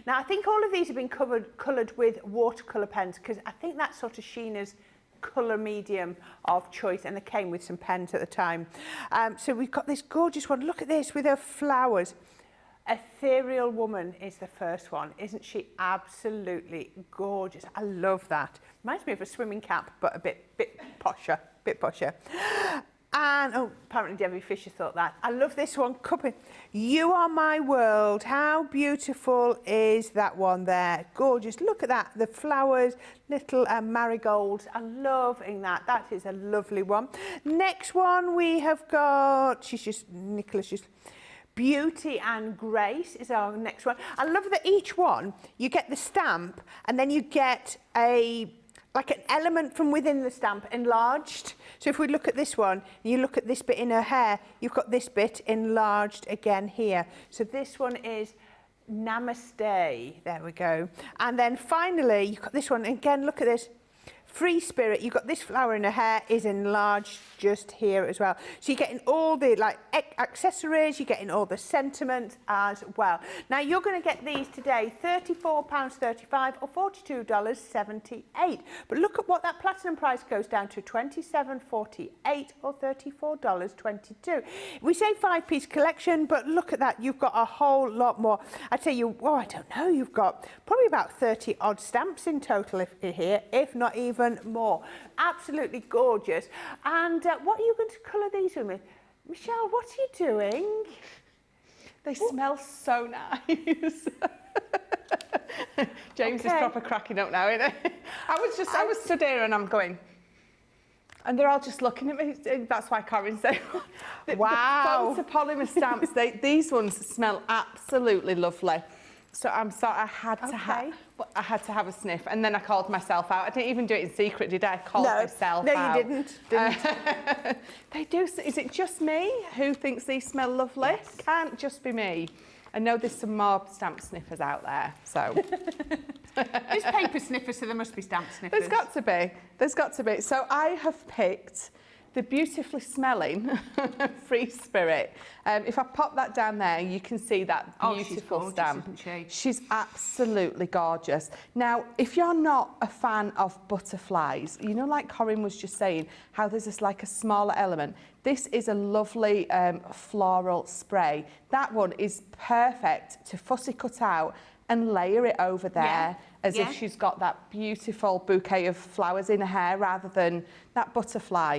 Now, I think all of these have been coloured with watercolour pens, because I think that's sort of Sheena's colour medium of choice, and they came with some pens at the time. So we've got this gorgeous one. Look at this with her flowers. Ethereal Woman is the first one. Isn't she absolutely gorgeous? I love that. Reminds me of a swimming cap, but a bit posher. And, oh, apparently Debbie Fisher thought that. I love this one. You Are My World. How beautiful is that one there? Gorgeous. Look at that. The flowers, little marigolds. I'm loving that. That is a lovely one. Next one we have got, Nicola's just... Beauty and Grace is our next one. I love that each one, you get the stamp and then you get like an element from within the stamp enlarged. So if we look at this one, and you look at this bit in her hair, you've got this bit enlarged again here. So this one is Namaste. There we go. And then finally, you've got this one. Again, look at this. Free Spirit, you've got this flower in her hair is enlarged just here as well. So you're getting all the like accessories, you're getting all the sentiment as well. Now you're going to get these today, £34.35 or $42.78. But look at what that platinum price goes down to, $27.48 or $34.22. We say 5-piece collection, but look at that, you've got a whole lot more. I tell you, well, I don't know, you've got probably about 30 odd stamps in total here, if not even more. Absolutely gorgeous. And what are you going to colour these with me? Michelle, what are you doing? They smell so nice. James is proper cracking up now, isn't he? I was stood here and I'm going, and they're all just looking at me. That's why Corrine said, wow. The photopolymer stamps, these ones smell absolutely lovely. So I had to have a sniff, and then I called myself out. I didn't even do it in secret, did I? I called myself out. No, you didn't. They do. Is it just me who thinks these smell lovely? Yes. Can't just be me. I know there's some more stamp sniffers out there, so. There's paper sniffers, so there must be stamp sniffers. There's got to be. There's got to be. So I have picked the beautifully smelling Free Spirit. If I pop that down there, you can see that beautiful stamp. Isn't she? She's absolutely gorgeous. Now, if you're not a fan of butterflies, you know, like Corrine was just saying, how there's this like a smaller element. This is a lovely floral spray. That one is perfect to fussy cut out and layer it over there as if she's got that beautiful bouquet of flowers in her hair rather than that butterfly.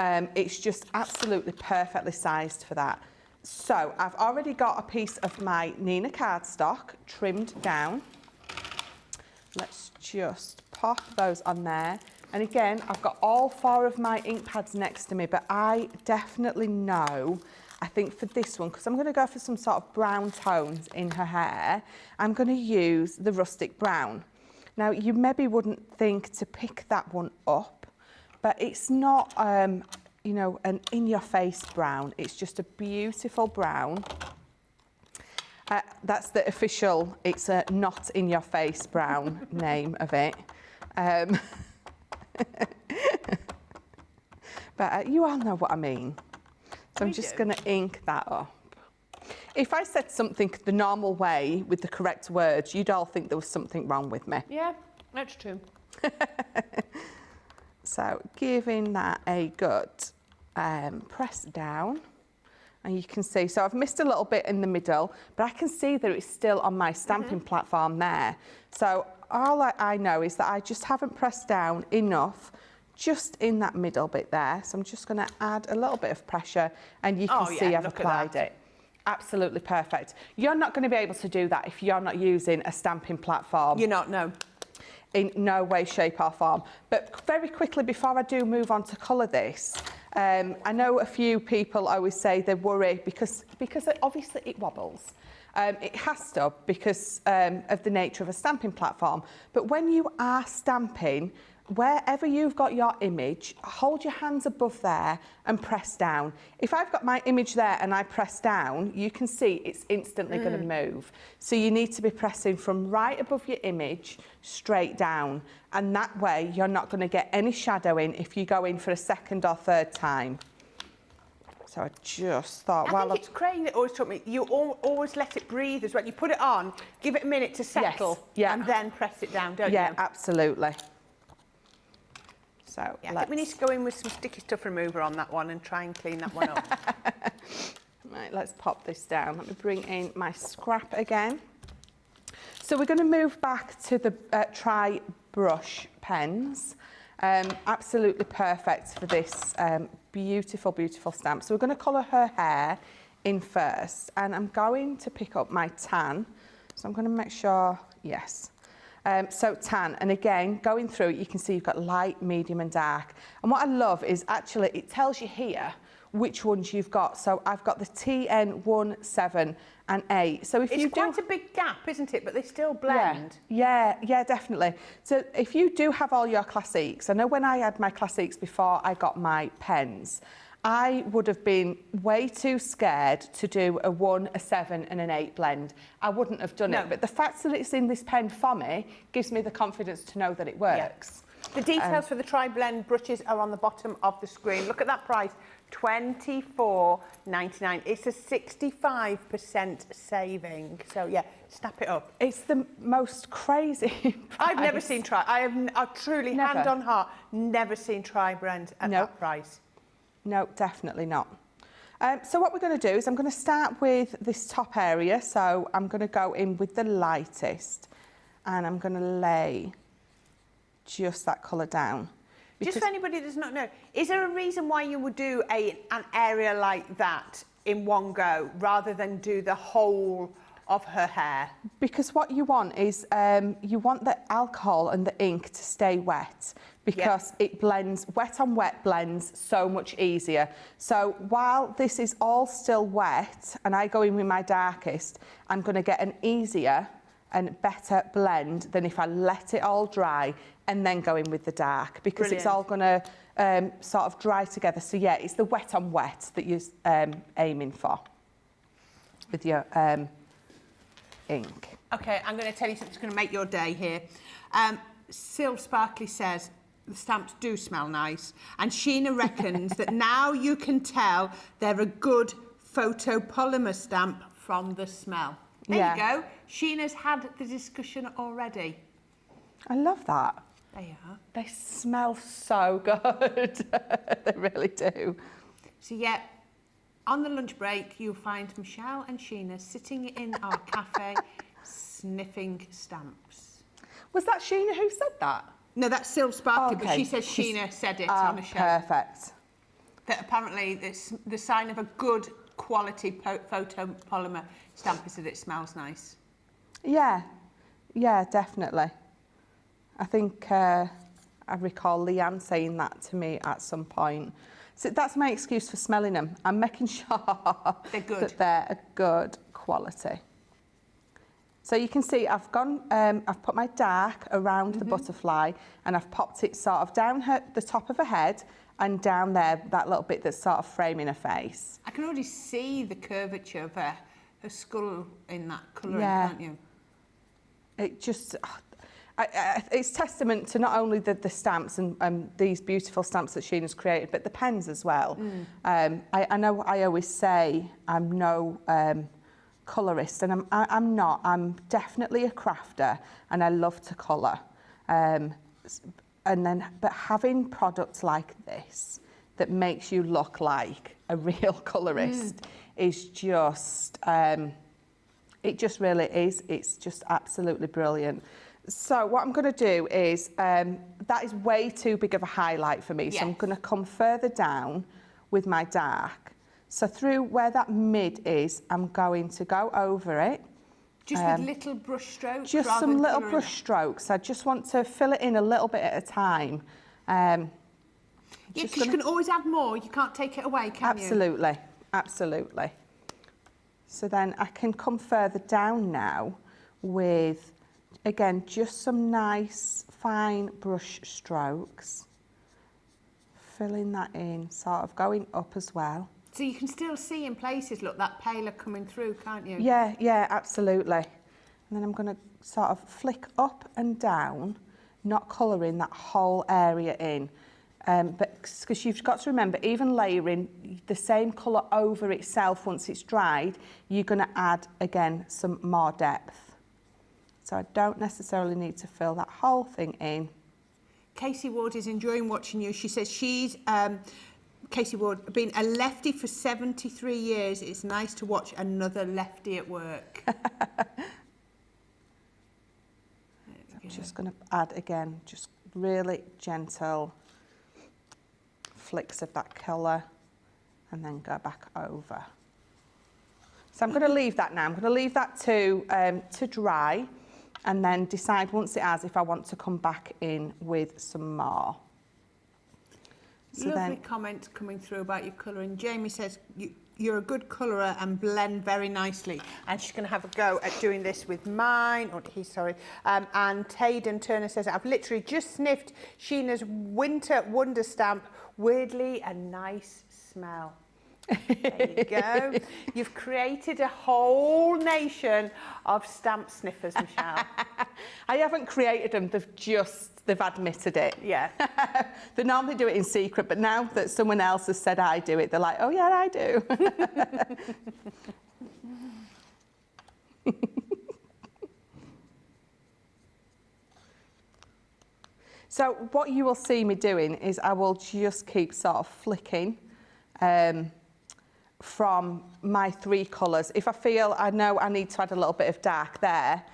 It's just absolutely perfectly sized for that. So I've already got a piece of my Nina cardstock trimmed down. Let's just pop those on there. And again, I've got all 4 of my ink pads next to me, but I definitely know, I think for this one, because I'm going to go for some sort of brown tones in her hair, I'm going to use the rustic brown. Now, you maybe wouldn't think to pick that one up, but it's not, you know, an in-your-face brown. It's just a beautiful brown. That's the official, it's a not in-your-face brown name of it. But you all know what I mean. So I'm just going to ink that up. If I said something the normal way with the correct words, you'd all think there was something wrong with me. Yeah, that's true. So giving that a good press down, and you can see, so I've missed a little bit in the middle, but I can see that it's still on my stamping platform there. So all I know is that I just haven't pressed down enough just in that middle bit there. So I'm just going to add a little bit of pressure, and you can see I've applied it. Absolutely perfect. You're not going to be able to do that if you're not using a stamping platform. You're not, no. In no way, shape or form. But very quickly, before I do move on to colour this, I know a few people always say they worry because obviously it wobbles. It has to because of the nature of a stamping platform. But when you are stamping, wherever you've got your image, hold your hands above there and press down. If I've got my image there and I press down, you can see it's instantly going to move. So you need to be pressing from right above your image straight down. And that way you're not going to get any shadowing if you go in for a second or third time. So I just thought, I think it's Crane that always taught me, you always let it breathe as well. You put it on, give it a minute to settle, and then press it down, don't you? Yeah, absolutely. So I think we need to go in with some sticky stuff remover on that one and try and clean that one up. Right, let's pop this down. Let me bring in my scrap again. So we're going to move back to the tri-brush pens. Absolutely perfect for this beautiful, beautiful stamp. So we're going to colour her hair in first, and I'm going to pick up my tan. So I'm going to make sure, yes. So tan, and again, going through it, you can see you've got light, medium and dark. And what I love is actually it tells you here which ones you've got. So I've got the TN 1, 7 and 8. So if it's quite a big gap, isn't it? But they still blend. Yeah, definitely. So if you do have all your classiques, I know when I had my classiques before I got my pens, I would have been way too scared to do a 1, a 7 and an 8 blend. I wouldn't have done it, but the fact that it's in this pen for me gives me the confidence to know that it works. The details for the Triblend brushes are on the bottom of the screen. Look at that price, $24.99. It's a 65% saving. So yeah, snap it up. It's the most crazy price. I've never seen I've truly, hand on heart, never seen Triblend at that price. No, definitely not. So what we're going to do is I'm going to start with this top area. So I'm going to go in with the lightest and I'm going to lay just that colour down. Just for anybody that does not know, is there a reason why you would do an area like that in one go rather than do the whole of her hair? Because what you want is you want the alcohol and the ink to stay wet because it blends, wet on wet blends so much easier. So while this is all still wet and I go in with my darkest, I'm going to get an easier and better blend than if I let it all dry and then go in with the dark, because it's all going to sort of dry together. So yeah, it's the wet on wet that you're aiming for with your ink. Okay, I'm going to tell you something that's going to make your day here. Sil Sparkly says the stamps do smell nice, and Sheena reckons that now you can tell they're a good photopolymer stamp from the smell. There you go. Sheena's had the discussion already. I love that. They are. They smell so good. They really do. So yeah, on the lunch break, you'll find Michelle and Sheena sitting in our cafe, sniffing stamps. Was that Sheena who said that? No, that's Sil Sparkly, but she says Sheena said it on the show. Perfect. That apparently the sign of a good quality photopolymer stamp is that it smells nice. Yeah, yeah, definitely. I think I recall Leanne saying that to me at some point. So that's my excuse for smelling them. I'm making sure that they're a good quality. So you can see I've gone, I've put my dark around the butterfly and I've popped it sort of down the top of her head and down there, that little bit that's sort of framing her face. I can already see the curvature of her skull in that colouring, can't you? It just, it's testament to not only the stamps and these beautiful stamps that Sheena's created, but the pens as well. I know I always say I'm no colourist, and I'm not. I'm definitely a crafter, and I love to colour. But having products like this that makes you look like a real colourist is just, it just really is. It's just absolutely brilliant. So what I'm going to do is, that is way too big of a highlight for me. So I'm going to come further down with my dark. So through where that mid is, I'm going to go over it. Just with little brush strokes? Just some little brush strokes. I just want to fill it in a little bit at a time. Yeah, because you can always add more. You can't take it away, can you? Absolutely, absolutely. So then I can come further down now with, again, just some nice fine brush strokes. Filling that in, sort of going up as well. So you can still see in places, look, that paler coming through, can't you? Yeah, yeah, absolutely. And then I'm going to sort of flick up and down, not colouring that whole area in. But because you've got to remember, even layering the same colour over itself once it's dried, you're going to add, again, some more depth. So I don't necessarily need to fill that whole thing in. Casey Ward is enjoying watching you. She says she's... Casey Ward, been a lefty for 73 years. It's nice to watch another lefty at work. I'm just going to add again, just really gentle flicks of that colour and then go back over. So I'm going to leave that now. I'm going to leave that to dry and then decide once it has if I want to come back in with some more. So Lovely comments coming through about your colouring. Jamie says you're a good colourer and blend very nicely. And she's going to have a go at doing this with mine. Oh, sorry. And Tayden Turner says, I've literally just sniffed Sheena's Winter Wonder stamp. Weirdly a nice smell. There you go. You've created a whole nation of stamp sniffers, Michelle. I haven't created them, they've admitted it. Yeah. They normally do it in secret, but now that someone else has said I do it, they're like, oh yeah, I do. So what you will see me doing is I will just keep sort of flicking from my 3 colours. If I feel, I know I need to add a little bit of dark there,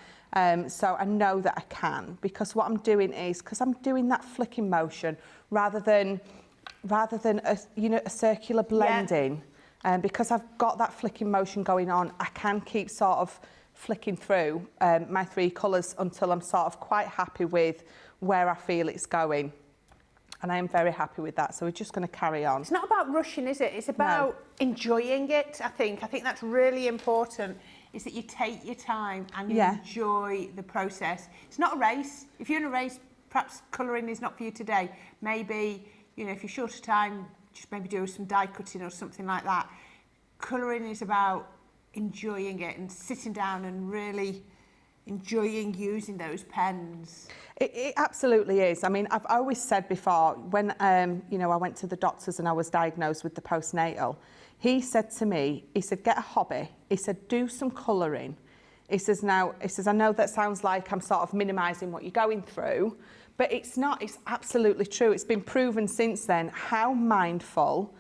so I know that I can, because what I'm doing is, because I'm doing that flicking motion rather than a, you know, a circular blending, because I've got that flicking motion going on, I can keep sort of flicking through my 3 colours until I'm sort of quite happy with where I feel it's going. And I am very happy with that, so we're just going to carry on. It's not about rushing, is it? It's about enjoying it, I think. I think that's really important, is that you take your time and you enjoy the process. It's not a race. If you're in a race, perhaps colouring is not for you today. Maybe, you know, if you're short of time, just maybe do some die cutting or something like that. Colouring is about enjoying it and sitting down and really enjoying using those pens. It absolutely is. I mean, I've always said before, when you know, I went to the doctors and I was diagnosed with the postnatal, he said to me, he said, get a hobby. He said, do some colouring. He says, I know that sounds like I'm sort of minimising what you're going through, but it's not. It's absolutely true. It's been proven since then how mindful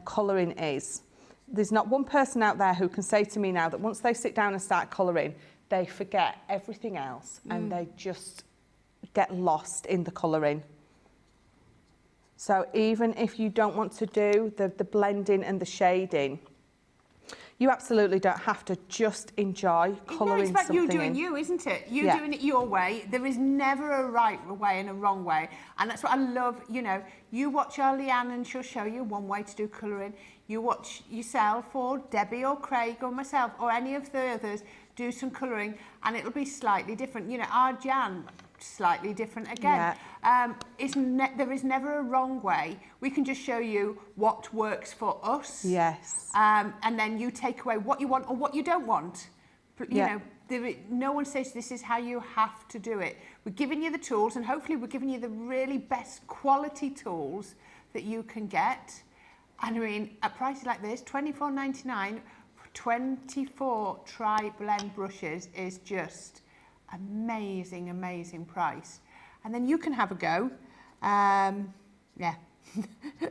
colouring is. There's not one person out there who can say to me now that once they sit down and start colouring, they forget everything else and they just get lost in the colouring. So even if you don't want to do the blending and the shading, you absolutely don't have to, just enjoy colouring something in. It's about you doing you, isn't it? You doing it your way. There is never a right way and a wrong way. And that's what I love, you know. You watch our Leanne and she'll show you one way to do colouring. You watch yourself or Debbie or Craig or myself or any of the others do some colouring and it'll be slightly different. You know, our Jan, slightly different again. There is never a wrong way. We can just show you what works for us. Yes. And then you take away what you want or what you don't want. But, you know, no one says this is how you have to do it. We're giving you the tools and hopefully we're giving you the really best quality tools that you can get. And I mean, at prices like this, $24.99 for 24 Triblend brushes is just amazing, amazing price. And then you can have a go.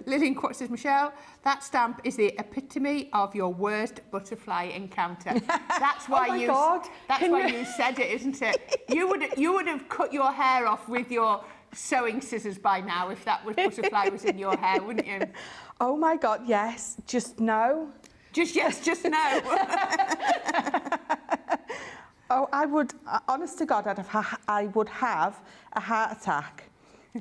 Lillian Quat says, Michelle, that stamp is the epitome of your worst butterfly encounter. That's why you said it, isn't it? You would have cut your hair off with your sewing scissors by now if that butterfly was in your hair, wouldn't you? Oh my God, yes. Just no. Just no. Oh, I would, honest to God, I would have a heart attack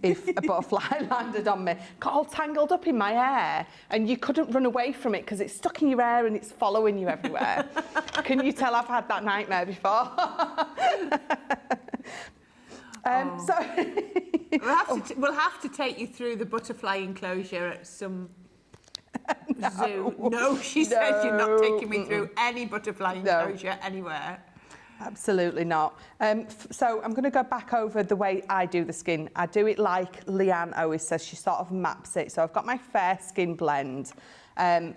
if a butterfly landed on me. Got all tangled up in my hair and you couldn't run away from it because it's stuck in your hair and it's following you everywhere. Can you tell I've had that nightmare before? We'll have to take you through the butterfly enclosure at some zoo. No, she says you're not taking me through any butterfly enclosure anywhere. Absolutely not. So I'm going to go back over the way I do the skin. I do it like Leanne always says. She sort of maps it. So I've got my fair skin blend and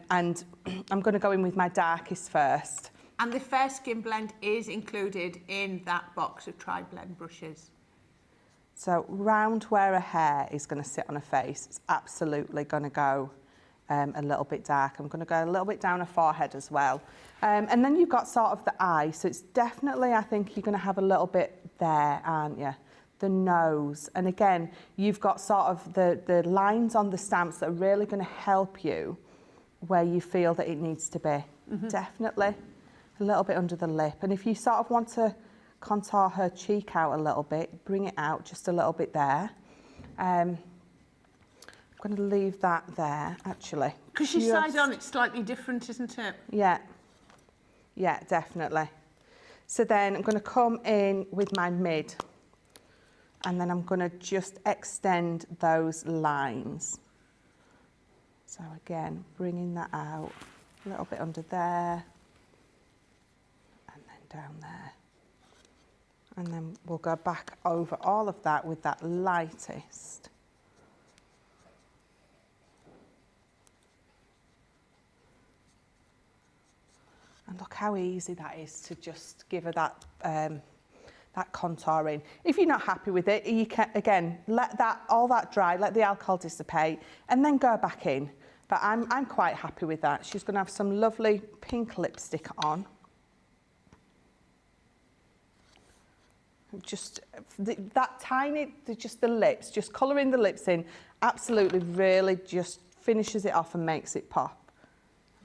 I'm going to go in with my darkest first. And the fair skin blend is included in that box of Triblend brushes. So round where a hair is going to sit on a face, it's absolutely going to go a little bit dark. I'm going to go a little bit down her forehead as well. And then you've got sort of the eye. So it's definitely, I think you're going to have a little bit there, aren't you? The nose. And again, you've got sort of the lines on the stamps that are really going to help you where you feel that it needs to be. Definitely a little bit under the lip. And if you sort of want to contour her cheek out a little bit, bring it out just a little bit there. I'm going to leave that there, actually. Because she's side on, it's slightly different, isn't it? Yeah. Yeah, definitely. So then I'm going to come in with my mid and then I'm going to just extend those lines. So again, bringing that out, a little bit under there, and then down there. And then we'll go back over all of that with that lightest. And look how easy that is to just give her that that contouring. If you're not happy with it, you can, again, let all that dry, let the alcohol dissipate, and then go back in. But I'm quite happy with that. She's going to have some lovely pink lipstick on. Just that tiny, just the lips, just colouring the lips in, absolutely really just finishes it off and makes it pop.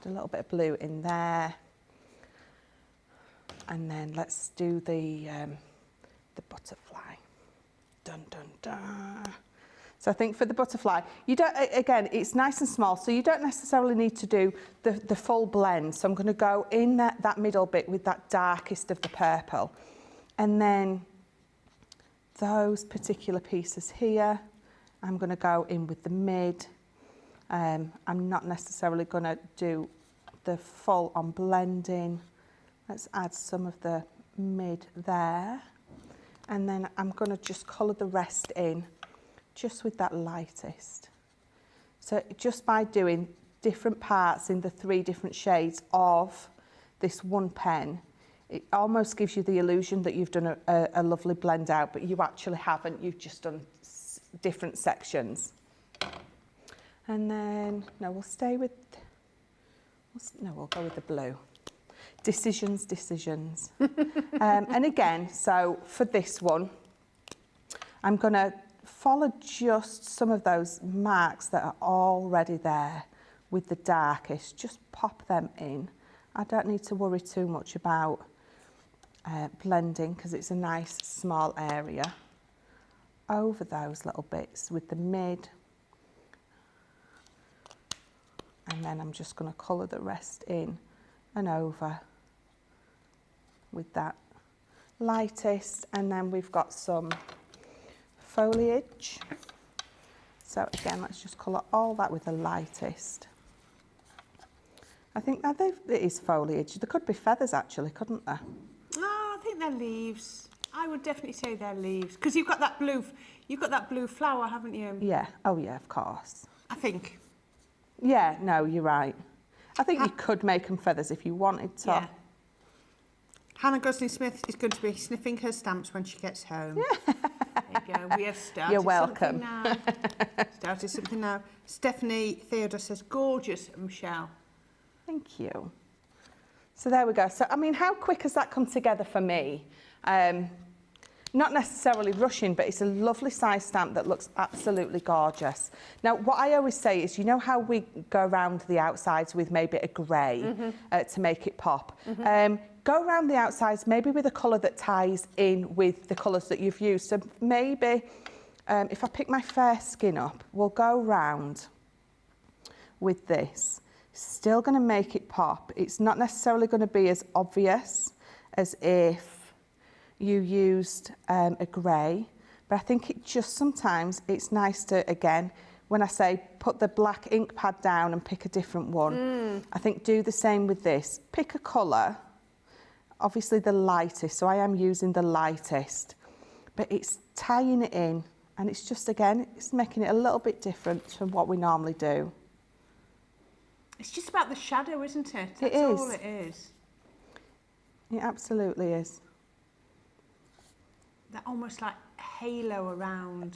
Add a little bit of blue in there. And then let's do the butterfly. Dun, dun, dun. So I think for the butterfly, you don't, again, it's nice and small, so you don't necessarily need to do the full blend. So I'm going to go in that middle bit with that darkest of the purple. And then those particular pieces here, I'm going to go in with the mid. I'm not necessarily going to do the full on blending. Let's add some of the mid there. And then I'm going to just colour the rest in just with that lightest. So just by doing different parts in the 3 different shades of this one pen, it almost gives you the illusion that you've done a lovely blend out, but you actually haven't. You've just done different sections. And then, no, we'll stay with, we'll go with the blue. Decisions. And again, so for this one, I'm going to follow just some of those marks that are already there with the darkest. Just pop them in. I don't need to worry too much about blending because it's a nice small area. Over those little bits with the mid. And then I'm just going to colour the rest in and over with that lightest. And then we've got some foliage. So again, let's just colour all that with the lightest. I think that it is foliage. There could be feathers actually, couldn't there? No, I think they're leaves. I would definitely say they're leaves because you've got that blue flower, haven't you? Yeah. Oh yeah, of course. I think. Yeah. No, you're right. I think you could make them feathers if you wanted to. Yeah. Hannah Gosling-Smith is going to be sniffing her stamps when she gets home. Yeah. There you go. We have started. You're welcome. Something now. Started something now. Stephanie Theodore says, gorgeous, Michelle. Thank you. So there we go. So, I mean, how quick has that come together for me? Not necessarily rushing, but it's a lovely size stamp that looks absolutely gorgeous. Now, what I always say is, you know how we go around the outsides with maybe a grey to make it pop? Go around the outsides maybe with a colour that ties in with the colours that you've used. So maybe if I pick my fair skin up, we'll go round with this. Still going to make it pop. It's not necessarily going to be as obvious as if you used a grey, but I think it just sometimes it's nice to, again, when I say put the black ink pad down and pick a different one, I think do the same with this. Pick a colour, obviously the lightest, so I am using the lightest, but it's tying it in and it's just, again, it's making it a little bit different from what we normally do. It's just about the shadow, isn't it? That's all it is. It absolutely is. That almost like halo around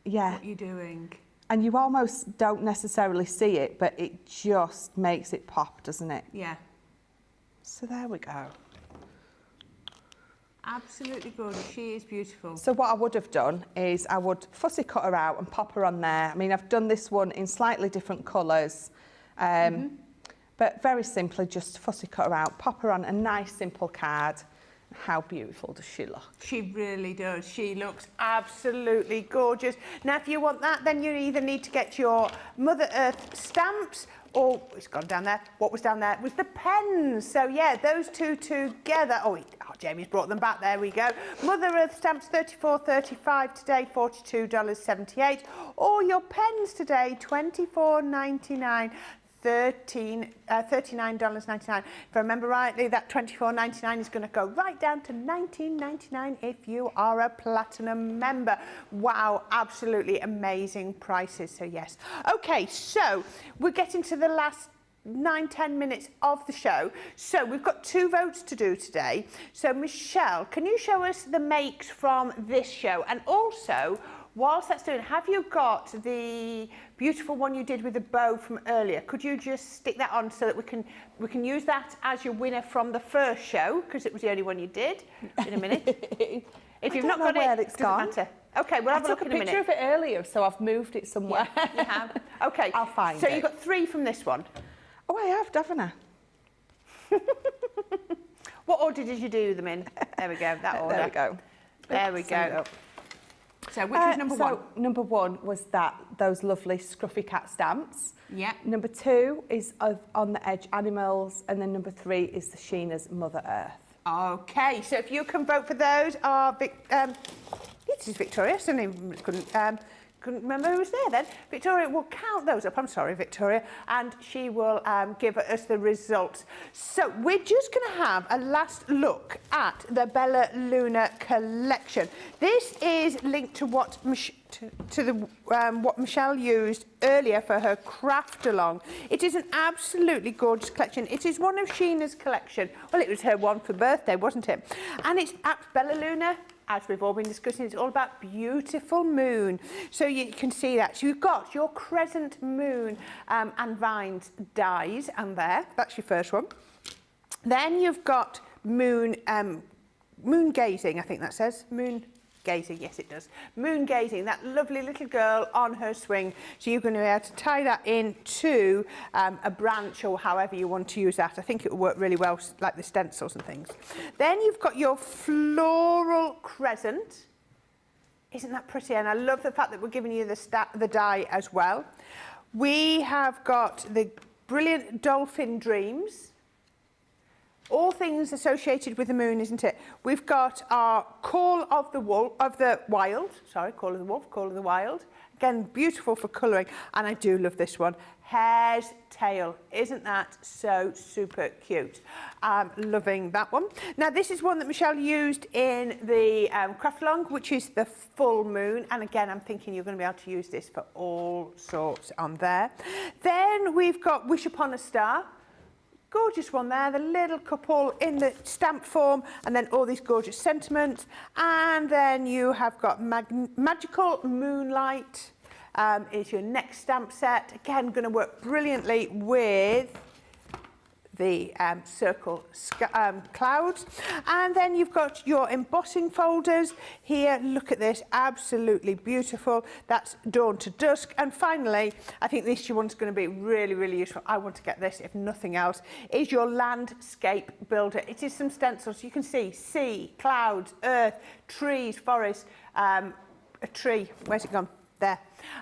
what you're doing. And you almost don't necessarily see it, but it just makes it pop, doesn't it? Yeah. So there we go. Absolutely gorgeous. She is beautiful. So what I would have done is I would fussy cut her out and pop her on there. I mean, I've done this one in slightly different colours. But very simply, just fussy cut her out, pop her on a nice simple card. How beautiful does she look? She really does. She looks absolutely gorgeous. Now, if you want that, then you either need to get your Mother Earth stamps or, it's gone down there, what was down there was the pens. So yeah, those two together. Oh, Jamie's brought them back. There we go. Mother Earth stamps $34.35 today, $42.78. Or your pens today, $24.99. $39.99. If I remember rightly, that $24.99 is going to go right down to $19.99 if you are a platinum member. Wow, absolutely amazing prices. So yes. Okay, so we're getting to the last 9-10 minutes of the show. So we've got 2 votes to do today. So Michelle, can you show us the makes from this show? And also, whilst that's doing, have you got the beautiful one you did with the bow from earlier? Could you just stick that on so that we can use that as your winner from the first show, because it was the only one you did, in a minute. If you've not got it, it doesn't matter. Okay, we'll have a look in a minute. I took a picture of it earlier, so I've moved it somewhere. Yeah, you have. Okay, I'll find it. So you've got 3 from this one. Oh, I have, haven't I? What order did you do them in? There we go, that order. There we go. There we go. So which was number 1? Number 1 was those lovely scruffy cat stamps. Yeah. Number 2 is on the edge animals, and then number 3 is the Sheena's Mother Earth. Okay, so if you can vote for those, this is Victoria. Couldn't remember who was there then. Victoria will count those up. I'm sorry, Victoria. And she will give us the results. So we're just going to have a last look at the Bella Luna collection. This is linked to what what Michelle used earlier for her craft along. It is an absolutely gorgeous collection. It is one of Sheena's collection. Well, it was her one for birthday, wasn't it? And it's at Bella Luna. As we've all been discussing, it's all about beautiful moon. So you can see that. So you've got your crescent moon and vines dies, and there, that's your first one. Then you've got moon gazing, I think that says. Moon gazing, yes it does. Moon gazing, that lovely little girl on her swing. So you're going to be able to tie that into a branch or however you want to use that. I think it will work really well, like the stencils and things. Then you've got your floral crescent. Isn't that pretty? And I love the fact that we're giving you the die as well. We have got the brilliant dolphin dreams. All things associated with the moon, isn't it? We've got our Call of the Wild. Again, beautiful for colouring. And I do love this one. Hare's Tail. Isn't that so super cute? Loving that one. Now, this is one that Michelle used in the craft along, which is the full moon. And again, I'm thinking you're going to be able to use this for all sorts on there. Then we've got Wish Upon a Star. Gorgeous one there, the little couple in the stamp form, and then all these gorgeous sentiments. And then you have got Magical Moonlight is your next stamp set. Again, going to work brilliantly with the circle clouds. And then you've got your embossing folders here. Look at this, absolutely beautiful. That's Dawn to Dusk. And finally, I think this one's going to be really, really useful. I want to get this, if nothing else, is your landscape builder. It is some stencils. You can see sea, clouds, earth, trees, forest, a tree. Where's it gone? There.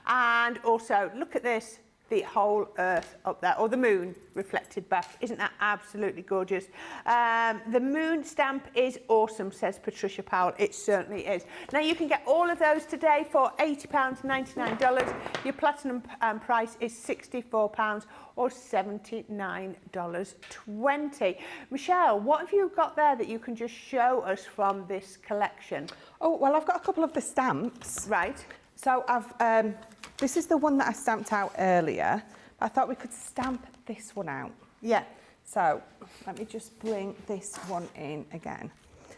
And also, look at this. The whole earth up there, or the moon reflected back. Isn't that absolutely gorgeous? The moon stamp is awesome, says Patricia Powell. It certainly is. Now, you can get all of those today for £80.99. Your platinum price is £64 or $79.20. Michelle, what have you got there that you can just show us from this collection? Oh, well, I've got a couple of the stamps. Right. So I've... this is the one that I stamped out earlier. I thought we could stamp this one out. Yeah. So let me just bring this one in again.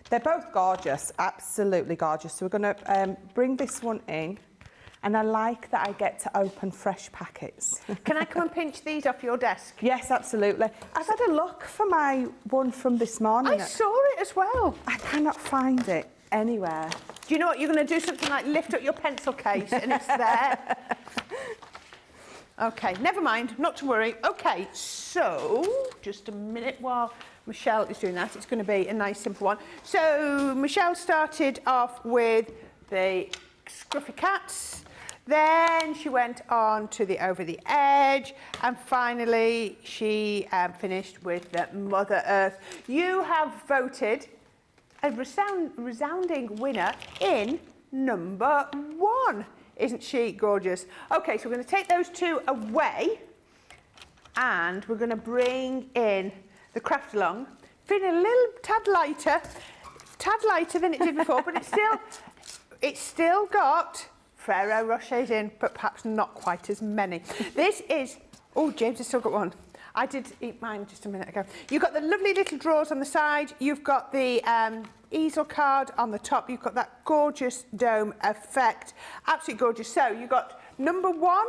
They're both gorgeous, absolutely gorgeous. So we're going to bring this one in. And I like that I get to open fresh packets. Can I come and pinch these off your desk? Yes, absolutely. I've had a look for my one from this morning. I saw it as well. I cannot find it anywhere. Do you know what? You're going to do something like lift up your pencil case and it's there. Okay, never mind, not to worry. Okay, so just a minute while Michelle is doing that. It's going to be a nice simple one. So Michelle started off with the scruffy cats. Then she went on to the over the edge, and finally she finished with the Mother Earth. You have voted a resounding winner in number 1. Isn't she gorgeous? Okay, so we're going to take those 2 away and we're going to bring in the craft along. Feeling a little tad lighter than it did before, but it's still got Ferrero Rochers in, but perhaps not quite as many. This is, oh, James has still got one. I did eat mine just a minute ago. You've got the lovely little drawers on the side. You've got the easel card on the top. You've got that gorgeous dome effect. Absolutely gorgeous. So you've got number 1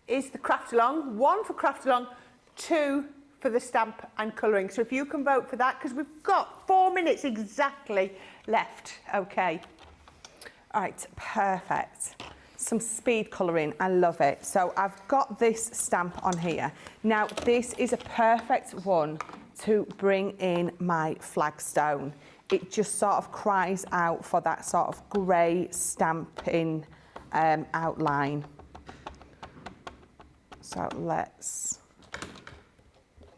is the craft along, 1 for craft along, 2 for the stamp and colouring. So if you can vote for that, because we've got 4 minutes exactly left. Okay. All right, perfect. Some speed colouring, I love it. So I've got this stamp on here. Now, this is a perfect one to bring in my flagstone. It just sort of cries out for that sort of grey stamping outline. So let's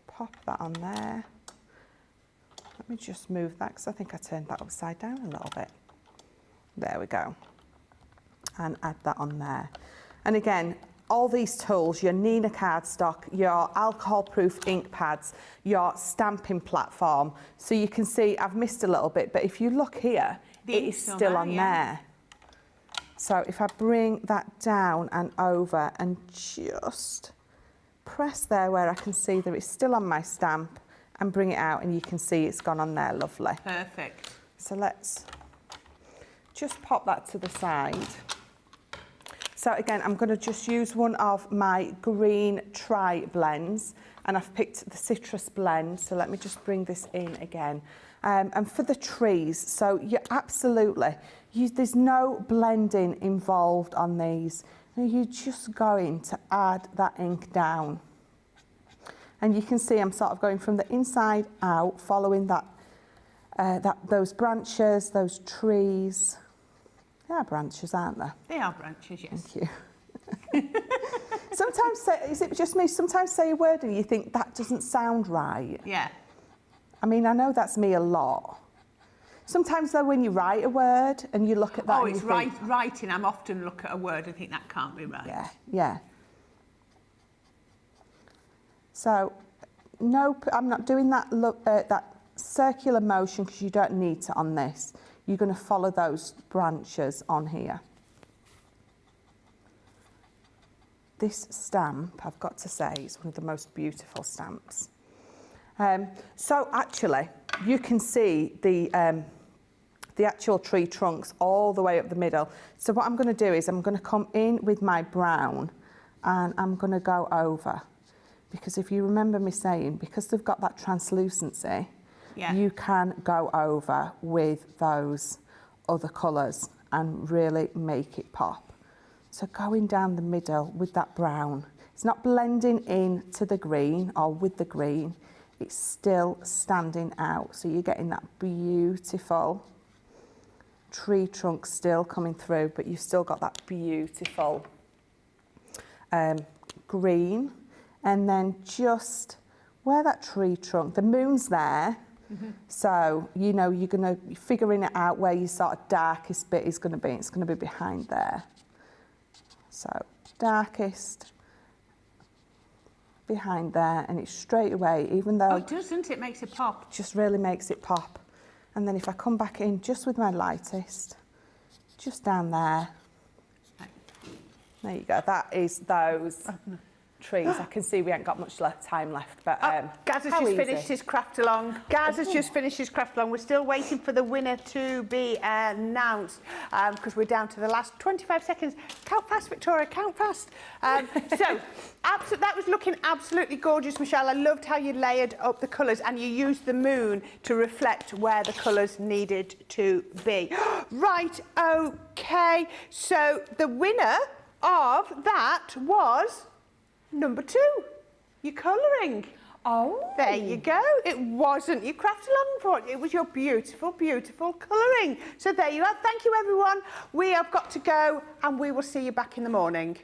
pop that on there. Let me just move that because I think I turned that upside down a little bit. There we go. And add that on there. And again, all these tools, your Nina cardstock, your alcohol-proof ink pads, your stamping platform. So you can see I've missed a little bit, but if you look here, it is still on there. So if I bring that down and over and just press there where I can see that it's still on my stamp and bring it out and you can see it's gone on there, lovely. Perfect. So let's just pop that to the side. So again, I'm going to just use one of my green tri-blends and I've picked the citrus blend. So let me just bring this in again. And for the trees, so you absolutely, there's no blending involved on these. You're just going to add that ink down. And you can see I'm sort of going from the inside out, following those branches, those trees. They are branches, aren't they? They are branches, yes. Thank you. Sometimes, is it just me? Sometimes say a word and you think that doesn't sound right. Yeah. I mean, I know that's me a lot. Sometimes though, when you write a word and you look at that, it's writing. I'm often look at a word and think that can't be right. Yeah, yeah. So, no, I'm not doing that that circular motion because you don't need to on this. You're going to follow those branches on here. This stamp, I've got to say, is one of the most beautiful stamps. So actually, you can see the actual tree trunks all the way up the middle. So what I'm going to do is I'm going to come in with my brown and I'm going to go over. Because if you remember me saying, because they've got that translucency, you can go over with those other colours and really make it pop. So going down the middle with that brown, it's not blending in to the green or with the green, it's still standing out. So you're getting that beautiful tree trunk still coming through, but you've still got that beautiful green. And then just where that tree trunk, the moon's there, so, you know, you're going to be figuring it out where your sort of darkest bit is going to be. It's going to be behind there. So, darkest behind there, and it's straight away, even though... Oh, it doesn't, it makes it pop. Just really makes it pop. And then if I come back in just with my lightest, just down there. There you go, that is those... trees. I can see we ain't got much time left, but Gaz has just finished his craft along. Gaz has just finished his craft along. We're still waiting for the winner to be announced because we're down to the last 25 seconds. Count fast, Victoria, count fast. So that was looking absolutely gorgeous, Michelle. I loved how you layered up the colours and you used the moon to reflect where the colours needed to be. Right, okay. So the winner of that was... number 2, your colouring. Oh. There you go. It wasn't your craft along for it. It was your beautiful, beautiful colouring. So there you are. Thank you, everyone. We have got to go and we will see you back in the morning.